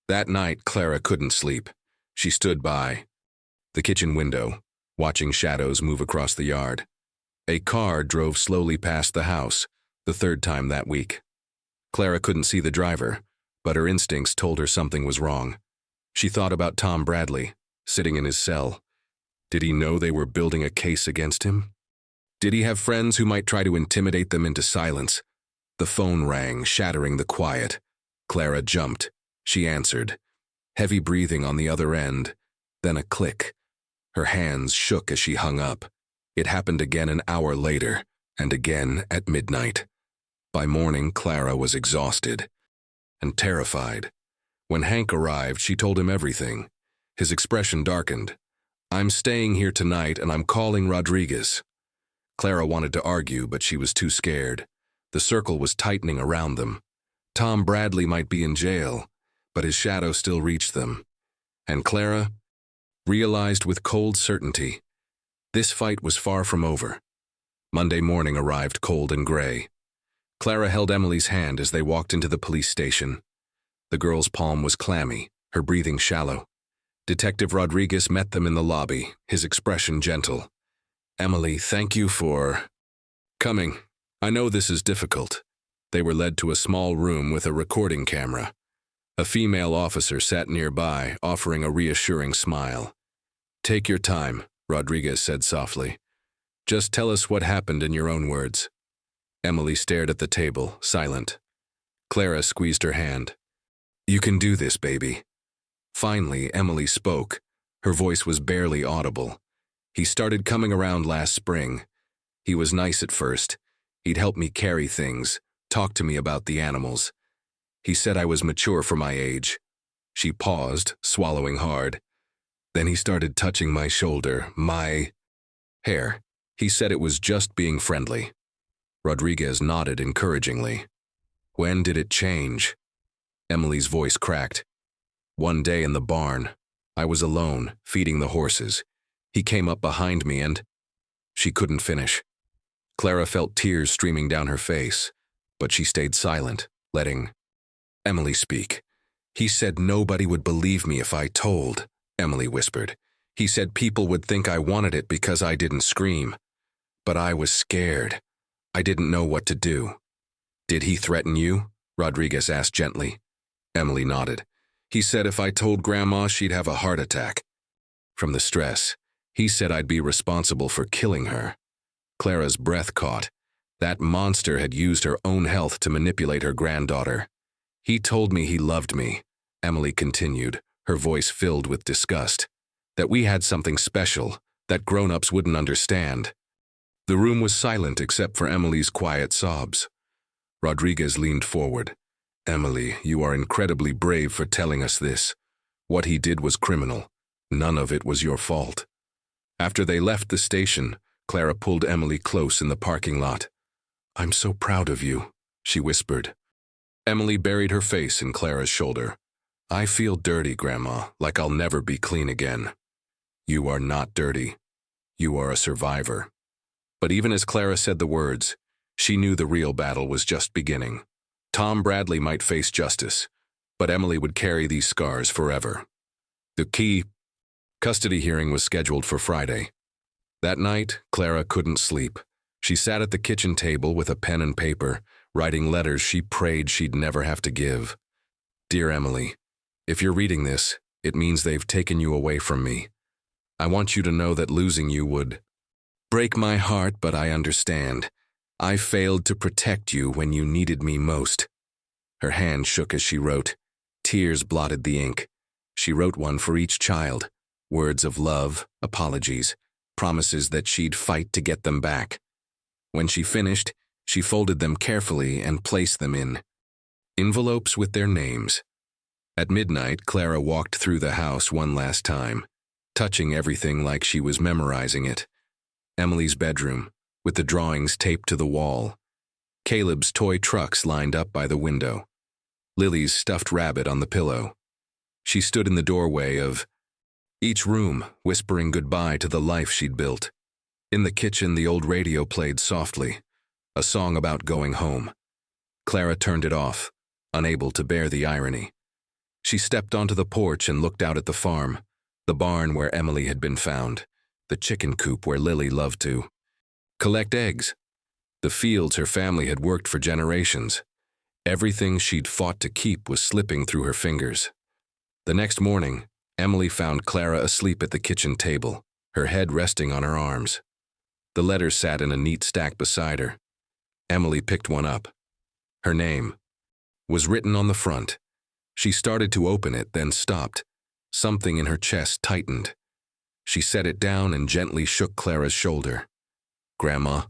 That night, Clara couldn't sleep. She stood by the kitchen window, watching shadows move across the yard. A car drove slowly past the house, the third time that week. Clara couldn't see the driver, but her instincts told her something was wrong. She thought about Tom Bradley, sitting in his cell. Did he know they were building a case against him? Did he have friends who might try to intimidate them into silence? The phone rang, shattering the quiet. Clara jumped. She answered. Heavy breathing on the other end, then a click. Her hands shook as she hung up. It happened again an hour later, and again at midnight. By morning, Clara was exhausted and terrified. When Hank arrived, she told him everything. His expression darkened. I'm staying here tonight and I'm calling Rodriguez. Clara wanted to argue, but she was too scared. The circle was tightening around them. Tom Bradley might be in jail, but his shadow still reached them. And Clara realized with cold certainty, this fight was far from over. Monday morning arrived cold and gray. Clara held Emily's hand as they walked into the police station. The girl's palm was clammy, her breathing shallow. Detective Rodriguez met them in the lobby, his expression gentle. Emily, thank you for coming. I know this is difficult. They were led to a small room with a recording camera. A female officer sat nearby, offering a reassuring smile. Take your time, Rodriguez said softly. Just tell us what happened in your own words. Emily stared at the table, silent. Clara squeezed her hand. You can do this, baby. Finally, Emily spoke. Her voice was barely audible. He started coming around last spring. He was nice at first. He'd help me carry things, talk to me about the animals. He said I was mature for my age. She paused, swallowing hard. Then he started touching my shoulder, my hair. He said it was just being friendly. Rodriguez nodded encouragingly. When did it change? Emily's voice cracked. One day in the barn. I was alone, feeding the horses. He came up behind me and... She couldn't finish. Clara felt tears streaming down her face, but she stayed silent, letting Emily speak. He said nobody would believe me if I told, Emily whispered. He said people would think I wanted it because I didn't scream. But I was scared. I didn't know what to do. Did he threaten you? Rodriguez asked gently. Emily nodded. He said if I told Grandma, she'd have a heart attack. From the stress, he said I'd be responsible for killing her. Clara's breath caught. That monster had used her own health to manipulate her granddaughter. He told me he loved me, Emily continued, her voice filled with disgust. That we had something special, that grown-ups wouldn't understand. The room was silent except for Emily's quiet sobs. Rodriguez leaned forward. Emily, you are incredibly brave for telling us this. What he did was criminal. None of it was your fault. After they left the station, Clara pulled Emily close in the parking lot. I'm so proud of you, she whispered. Emily buried her face in Clara's shoulder. I feel dirty, Grandma, like I'll never be clean again. You are not dirty. You are a survivor. But even as Clara said the words, she knew the real battle was just beginning. Tom Bradley might face justice, but Emily would carry these scars forever. The key custody hearing was scheduled for Friday. That night, Clara couldn't sleep. She sat at the kitchen table with a pen and paper, writing letters she prayed she'd never have to give. Dear Emily, if you're reading this, it means they've taken you away from me. I want you to know that losing you would break my heart, but I understand. I failed to protect you when you needed me most. Her hand shook as she wrote. Tears blotted the ink. She wrote one for each child. Words of love, apologies, promises that she'd fight to get them back. When she finished, she folded them carefully and placed them in envelopes with their names. At midnight, Clara walked through the house one last time, touching everything like she was memorizing it. Emily's bedroom, with the drawings taped to the wall. Caleb's toy trucks lined up by the window. Lily's stuffed rabbit on the pillow. She stood in the doorway of each room, whispering goodbye to the life she'd built. In the kitchen, the old radio played softly, a song about going home. Clara turned it off, unable to bear the irony. She stepped onto the porch and looked out at the farm, the barn where Emily had been found, the chicken coop where Lily loved to collect eggs, the fields her family had worked for generations. Everything she'd fought to keep was slipping through her fingers. The next morning, Emily found Clara asleep at the kitchen table, her head resting on her arms. The letters sat in a neat stack beside her. Emily picked one up. Her name was written on the front. She started to open it, then stopped. Something in her chest tightened. She set it down and gently shook Clara's shoulder. "Grandma."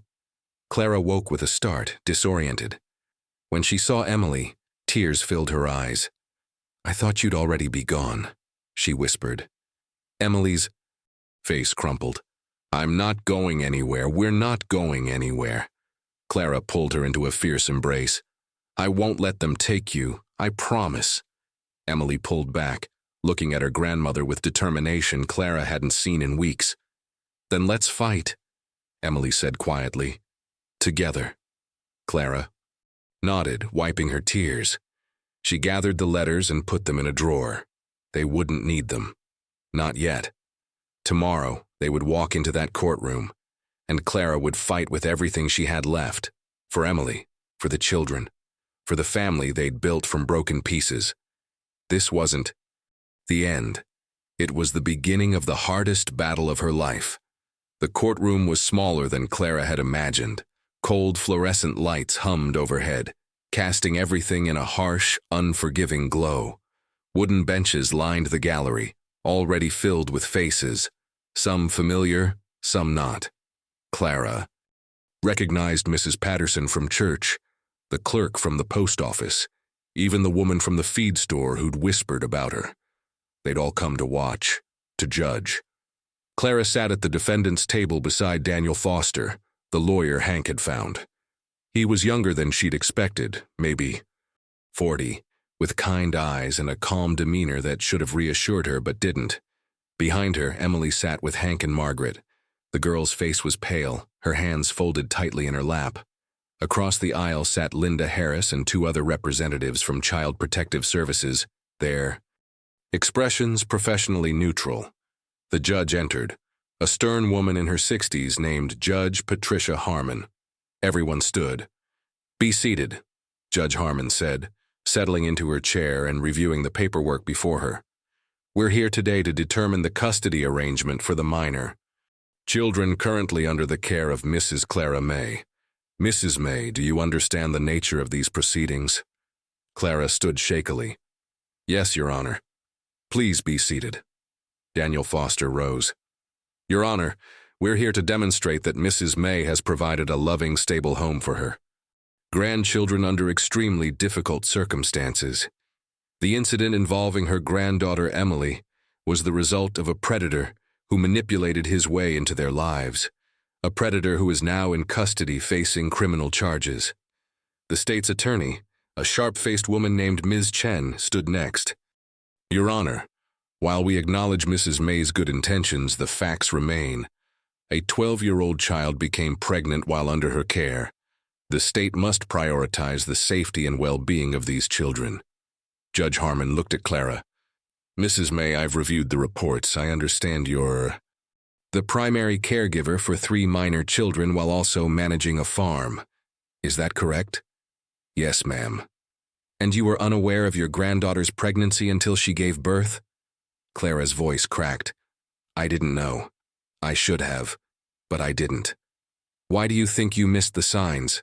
Clara woke with a start, disoriented. When she saw Emily, tears filled her eyes. "I thought you'd already be gone," she whispered. Emily's face crumpled. "I'm not going anywhere. We're not going anywhere." Clara pulled her into a fierce embrace. "I won't let them take you. I promise." Emily pulled back, looking at her grandmother with determination Clara hadn't seen in weeks. "Then let's fight," Emily said quietly. "Together." Clara nodded, wiping her tears. She gathered the letters and put them in a drawer. They wouldn't need them. Not yet. Tomorrow, they would walk into that courtroom, and Clara would fight with everything she had left, for Emily, for the children, for the family they'd built from broken pieces. This wasn't the end. It was the beginning of the hardest battle of her life. The courtroom was smaller than Clara had imagined. Cold fluorescent lights hummed overhead, casting everything in a harsh, unforgiving glow. Wooden benches lined the gallery, already filled with faces, some familiar, some not. Clara recognized Mrs. Patterson from church, the clerk from the post office, even the woman from the feed store who'd whispered about her. They'd all come to watch, to judge. Clara sat at the defendant's table beside Daniel Foster, the lawyer Hank had found. He was younger than she'd expected, maybe 40, with kind eyes and a calm demeanor that should have reassured her but didn't. Behind her, Emily sat with Hank and Margaret. The girl's face was pale, her hands folded tightly in her lap. Across the aisle sat Linda Harris and 2 other representatives from Child Protective Services, their expressions professionally neutral. The judge entered, a stern woman in her 60s named Judge Patricia Harmon. Everyone stood. "Be seated," Judge Harmon said, settling into her chair and reviewing the paperwork before her. "We're here today to determine the custody arrangement for the minor children currently under the care of Mrs. Clara May. Mrs. May, do you understand the nature of these proceedings?" Clara stood shakily. "Yes, Your Honor." "Please be seated." Daniel Foster rose. "Your Honor, we're here to demonstrate that Mrs. May has provided a loving, stable home for her grandchildren under extremely difficult circumstances. The incident involving her granddaughter Emily was the result of a predator who manipulated his way into their lives, a predator who is now in custody facing criminal charges. The state's attorney, a sharp-faced woman named Ms. Chen, stood next. "Your Honor, while we acknowledge Mrs. May's good intentions, the facts remain. A 12-year-old child became pregnant while under her care. The state must prioritize the safety and well-being of these children." Judge Harmon looked at Clara. "Mrs. May, I've reviewed the reports. I understand you're the primary caregiver for 3 minor children while also managing a farm. Is that correct?" "Yes, ma'am." "And you were unaware of your granddaughter's pregnancy until she gave birth?" Clara's voice cracked. "I didn't know. I should have, but I didn't." "Why do you think you missed the signs?"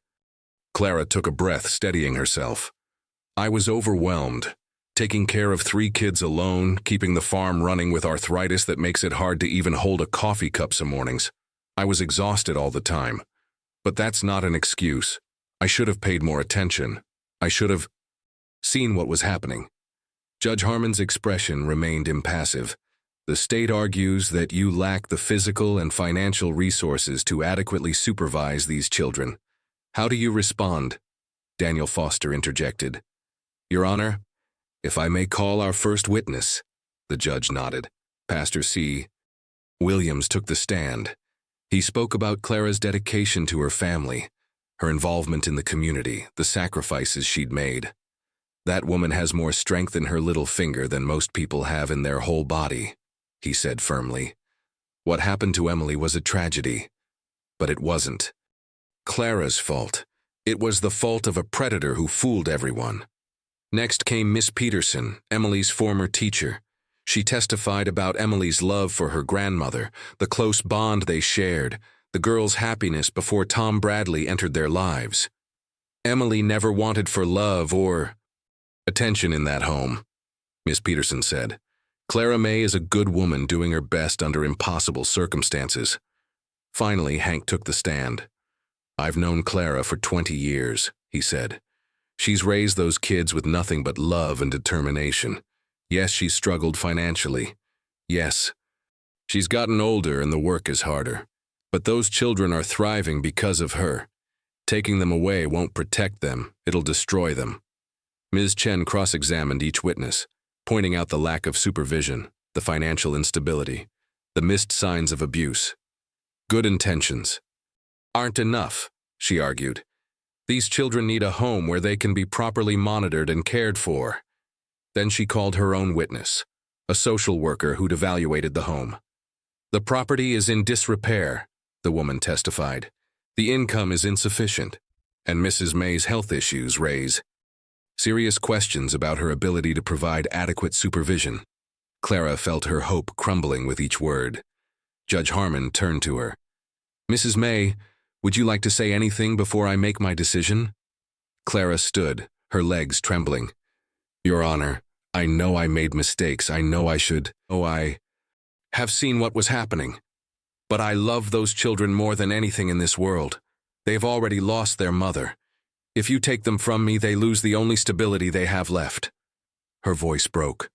Clara took a breath, steadying herself. "I was overwhelmed, taking care of 3 kids alone, keeping the farm running with arthritis that makes it hard to even hold a coffee cup some mornings. I was exhausted all the time. But that's not an excuse. I should have paid more attention. I should have seen what was happening." Judge Harmon's expression remained impassive. "The state argues that you lack the physical and financial resources to adequately supervise these children. How do you respond?" Daniel Foster interjected. "Your Honor, if I may call our first witness." The judge nodded. Pastor C. Williams took the stand. He spoke about Clara's dedication to her family, her involvement in the community, the sacrifices she'd made. That woman has more strength in her little finger than most people have in their whole body, he said firmly. What happened to Emily was a tragedy, but it wasn't Clara's fault. It was the fault of a predator who fooled everyone. Next came Miss Peterson, Emily's former teacher. She testified about Emily's love for her grandmother, the close bond they shared, the girls' happiness before Tom Bradley entered their lives. Emily never wanted for love or attention in that home, Miss Peterson said. Clara May is a good woman doing her best under impossible circumstances. Finally, Hank took the stand. I've known Clara for 20 years, he said. She's raised those kids with nothing but love and determination. Yes, she's struggled financially. Yes, she's gotten older and the work is harder. But those children are thriving because of her. Taking them away won't protect them, it'll destroy them. Ms. Chen cross-examined each witness, pointing out the lack of supervision, the financial instability, the missed signs of abuse. Good intentions aren't enough, she argued. These children need a home where they can be properly monitored and cared for. Then she called her own witness, a social worker who'd evaluated the home. The property is in disrepair, the woman testified. The income is insufficient, and Mrs. May's health issues raise serious questions about her ability to provide adequate supervision. Clara felt her hope crumbling with each word. Judge Harmon turned to her. Mrs. May, would you like to say anything before I make my decision? Clara stood, her legs trembling. Your Honor, I know I made mistakes. I know I should. Oh, I have seen what was happening. But I love those children more than anything in this world. They've already lost their mother. If you take them from me, they lose the only stability they have left. Her voice broke.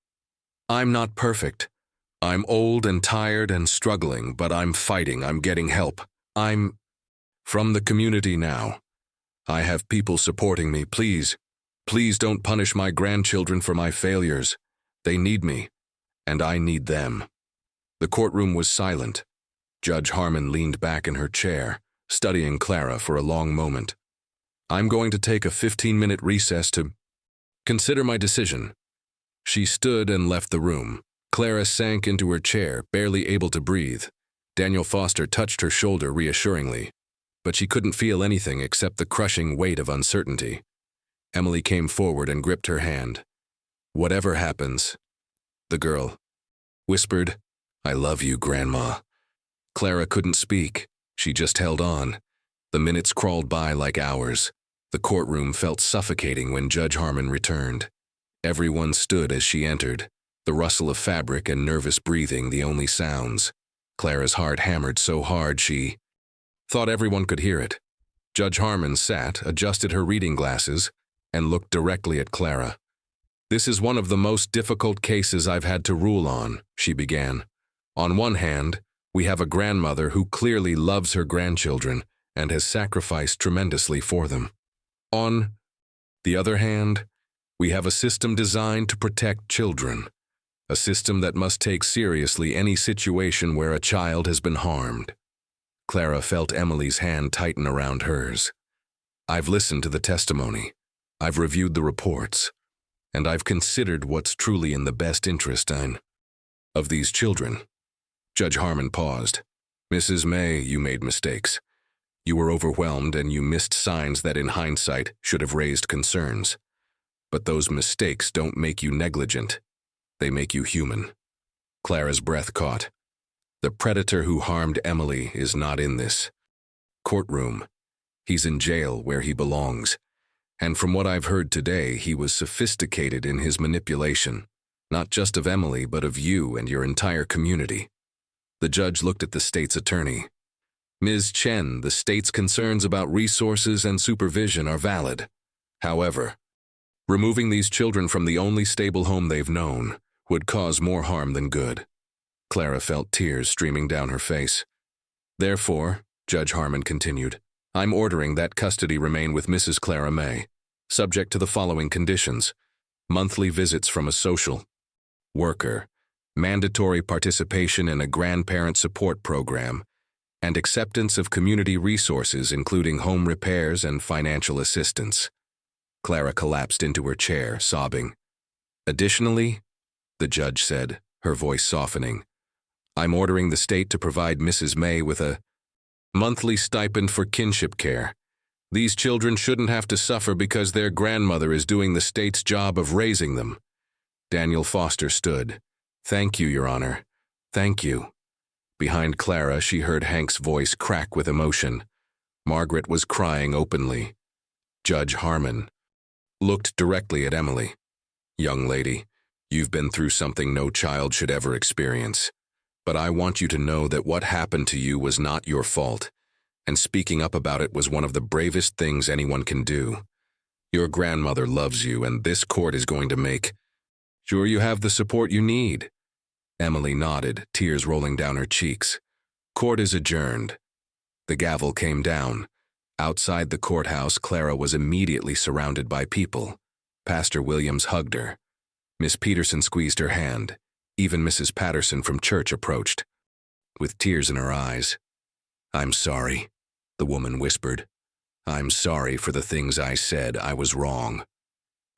I'm not perfect. I'm old and tired and struggling, but I'm fighting. I'm getting help. I'm from the community now. I have people supporting me. Please don't punish my grandchildren for my failures. They need me, and I need them. The courtroom was silent. Judge Harmon leaned back in her chair, studying Clara for a long moment. I'm going to take a 15-minute recess to consider my decision. She stood and left the room. Clara sank into her chair, barely able to breathe. Daniel Foster touched her shoulder reassuringly, but she couldn't feel anything except the crushing weight of uncertainty. Emily came forward and gripped her hand. Whatever happens, the girl whispered, I love you, Grandma. Clara couldn't speak. She just held on. The minutes crawled by like hours. The courtroom felt suffocating when Judge Harmon returned. Everyone stood as she entered, the rustle of fabric and nervous breathing the only sounds. Clara's heart hammered so hard she thought everyone could hear it. Judge Harmon sat, adjusted her reading glasses, and looked directly at Clara. This is one of the most difficult cases I've had to rule on, she began. On one hand, we have a grandmother who clearly loves her grandchildren and has sacrificed tremendously for them. On the other hand, we have a system designed to protect children, a system that must take seriously any situation where a child has been harmed. Clara felt Emily's hand tighten around hers. I've listened to the testimony. I've reviewed the reports, and I've considered what's truly in the best interest of these children. Judge Harmon paused. Mrs. May, you made mistakes. You were overwhelmed and you missed signs that in hindsight should have raised concerns. But those mistakes don't make you negligent. They make you human. Clara's breath caught. The predator who harmed Emily is not in this courtroom. He's in jail where he belongs. And from what I've heard today, he was sophisticated in his manipulation, not just of Emily, but of you and your entire community. The judge looked at the state's attorney. Ms. Chen, the state's concerns about resources and supervision are valid. However, removing these children from the only stable home they've known would cause more harm than good. Clara felt tears streaming down her face. Therefore, Judge Harmon continued, I'm ordering that custody remain with Mrs. Clara May, subject to the following conditions: monthly visits from a social worker, mandatory participation in a grandparent support program, and acceptance of community resources including home repairs and financial assistance. Clara collapsed into her chair, sobbing. Additionally, the judge said, her voice softening, I'm ordering the state to provide Mrs. May with a monthly stipend for kinship care. These children shouldn't have to suffer because their grandmother is doing the state's job of raising them. Daniel Foster stood. Thank you, Your Honor. Thank you. Behind Clara, she heard Hank's voice crack with emotion. Margaret was crying openly. Judge Harmon looked directly at Emily. Young lady, you've been through something no child should ever experience. But I want you to know that what happened to you was not your fault, and speaking up about it was one of the bravest things anyone can do. Your grandmother loves you, and this court is going to make sure you have the support you need. Emily nodded, tears rolling down her cheeks. Court is adjourned. The gavel came down. Outside the courthouse, Clara was immediately surrounded by people. Pastor Williams hugged her. Miss Peterson squeezed her hand. Even Mrs. Patterson from church approached, with tears in her eyes. I'm sorry, the woman whispered. I'm sorry for the things I said. I was wrong.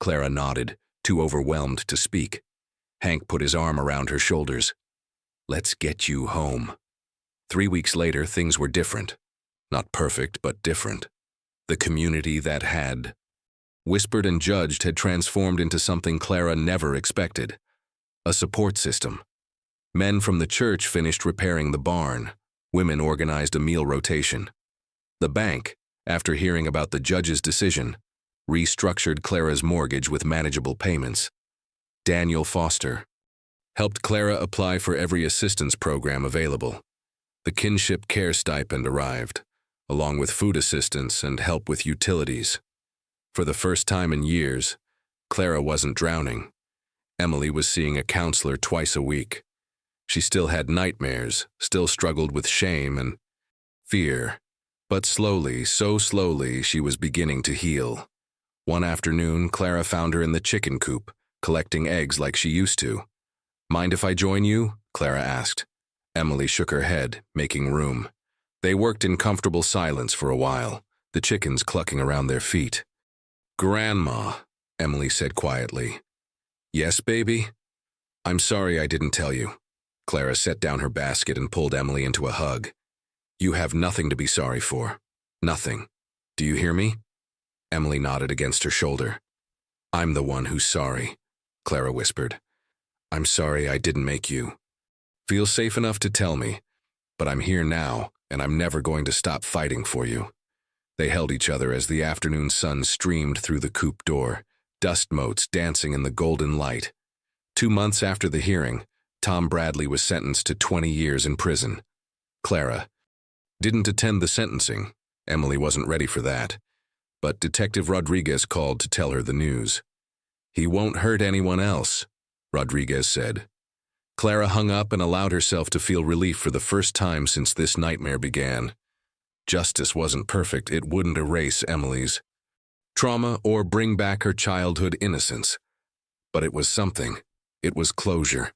Clara nodded, too overwhelmed to speak. Hank put his arm around her shoulders. Let's get you home. 3 weeks later, things were different. Not perfect, but different. The community that had whispered and judged had transformed into something Clara never expected. A support system. Men from the church finished repairing the barn. Women organized a meal rotation. The bank, after hearing about the judge's decision, restructured Clara's mortgage with manageable payments. Daniel Foster helped Clara apply for every assistance program available. The kinship care stipend arrived, along with food assistance and help with utilities. For the first time in years, Clara wasn't drowning. Emily was seeing a counselor twice a week. She still had nightmares, still struggled with shame and fear. But slowly, so slowly, she was beginning to heal. One afternoon, Clara found her in the chicken coop, collecting eggs like she used to. Mind if I join you? Clara asked. Emily shook her head, making room. They worked in comfortable silence for a while, the chickens clucking around their feet. Grandma, Emily said quietly. Yes, baby? I'm sorry I didn't tell you. Clara set down her basket and pulled Emily into a hug. You have nothing to be sorry for. Nothing. Do you hear me? Emily nodded against her shoulder. I'm the one who's sorry, Clara whispered. I'm sorry I didn't make you feel safe enough to tell me, but I'm here now, and I'm never going to stop fighting for you. They held each other as the afternoon sun streamed through the coop door, dust motes dancing in the golden light. 2 months after the hearing, Tom Bradley was sentenced to 20 years in prison. Clara didn't attend the sentencing. Emily wasn't ready for that. But Detective Rodriguez called to tell her the news. He won't hurt anyone else, Rodriguez said. Clara hung up and allowed herself to feel relief for the first time since this nightmare began. Justice wasn't perfect. It wouldn't erase Emily's trauma or bring back her childhood innocence. But it was something. It was closure.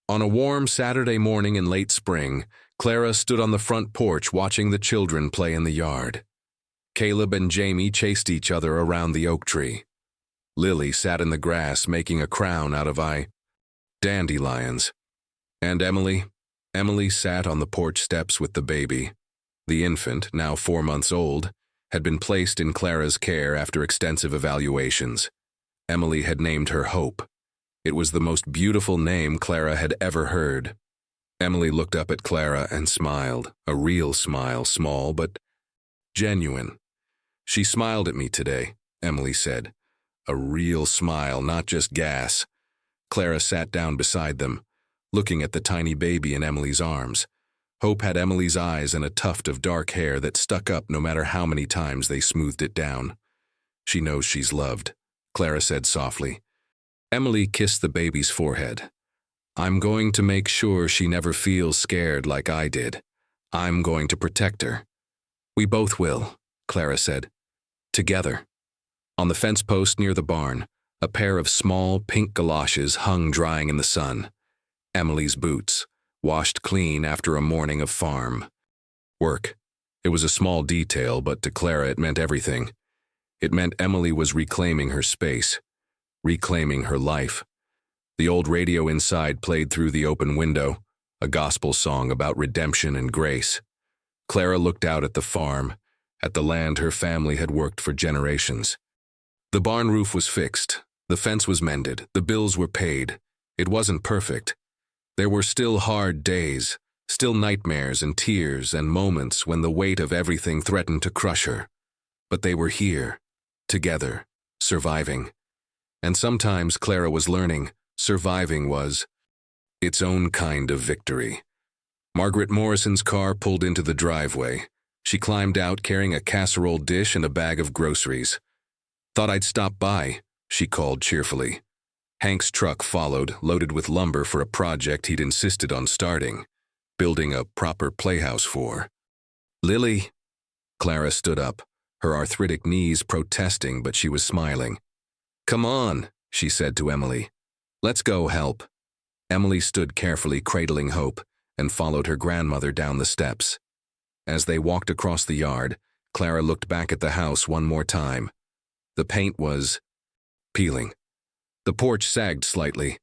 On a warm Saturday morning in late spring, Clara stood on the front porch watching the children play in the yard. Caleb and Jamie chased each other around the oak tree. Lily sat in the grass making a crown out of dandelions. And Emily sat on the porch steps with the baby. The infant, now 4 months old, had been placed in Clara's care after extensive evaluations. Emily had named her Hope. It was the most beautiful name Clara had ever heard. Emily looked up at Clara and smiled, a real smile, small but genuine. She smiled at me today, Emily said. A real smile, not just gas. Clara sat down beside them, looking at the tiny baby in Emily's arms. Hope had Emily's eyes and a tuft of dark hair that stuck up no matter how many times they smoothed it down. She knows she's loved, Clara said softly. Emily kissed the baby's forehead. I'm going to make sure she never feels scared like I did. I'm going to protect her. We both will, Clara said. Together. On the fence post near the barn, a pair of small pink galoshes hung drying in the sun. Emily's boots, washed clean after a morning of farm work. It was a small detail, but to Clara it meant everything. It meant Emily was reclaiming her space, reclaiming her life. The old radio inside played through the open window, a gospel song about redemption and grace. Clara looked out at the farm, at the land her family had worked for generations. The barn roof was fixed, the fence was mended, the bills were paid. It wasn't perfect. There were still hard days, still nightmares and tears and moments when the weight of everything threatened to crush her. But they were here, together, surviving. And sometimes Clara was learning, surviving was its own kind of victory. Margaret Morrison's car pulled into the driveway. She climbed out carrying a casserole dish and a bag of groceries. "Thought I'd stop by," she called cheerfully. Hank's truck followed, loaded with lumber for a project he'd insisted on starting, building a proper playhouse for. "Lily." Clara stood up, her arthritic knees protesting, but she was smiling. "Come on," she said to Emily. "Let's go help." Emily stood carefully cradling Hope and followed her grandmother down the steps. As they walked across the yard, Clara looked back at the house one more time. The paint was peeling. The porch sagged slightly,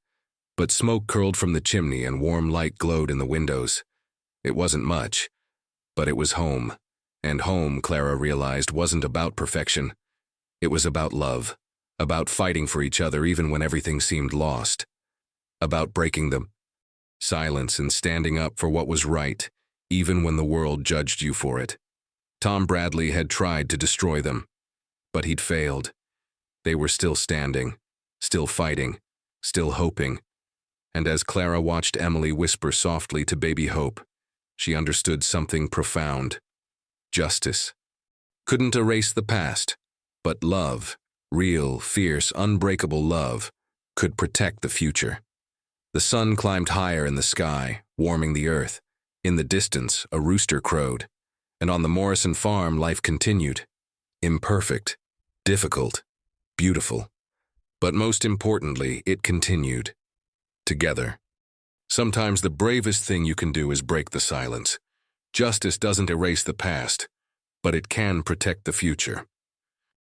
but smoke curled from the chimney and warm light glowed in the windows. It wasn't much, but it was home. And home, Clara realized, wasn't about perfection. It was about love, about fighting for each other even when everything seemed lost, about breaking the silence and standing up for what was right, even when the world judged you for it. Tom Bradley had tried to destroy them, but he'd failed. They were still standing, still fighting, still hoping. And as Clara watched Emily whisper softly to baby Hope, she understood something profound. Justice couldn't erase the past, but love, real, fierce, unbreakable love, could protect the future. The sun climbed higher in the sky, warming the earth. In the distance, a rooster crowed. And on the Morrison farm, life continued. Imperfect, difficult, beautiful. But most importantly, it continued. Together. Sometimes the bravest thing you can do is break the silence. Justice doesn't erase the past, but it can protect the future.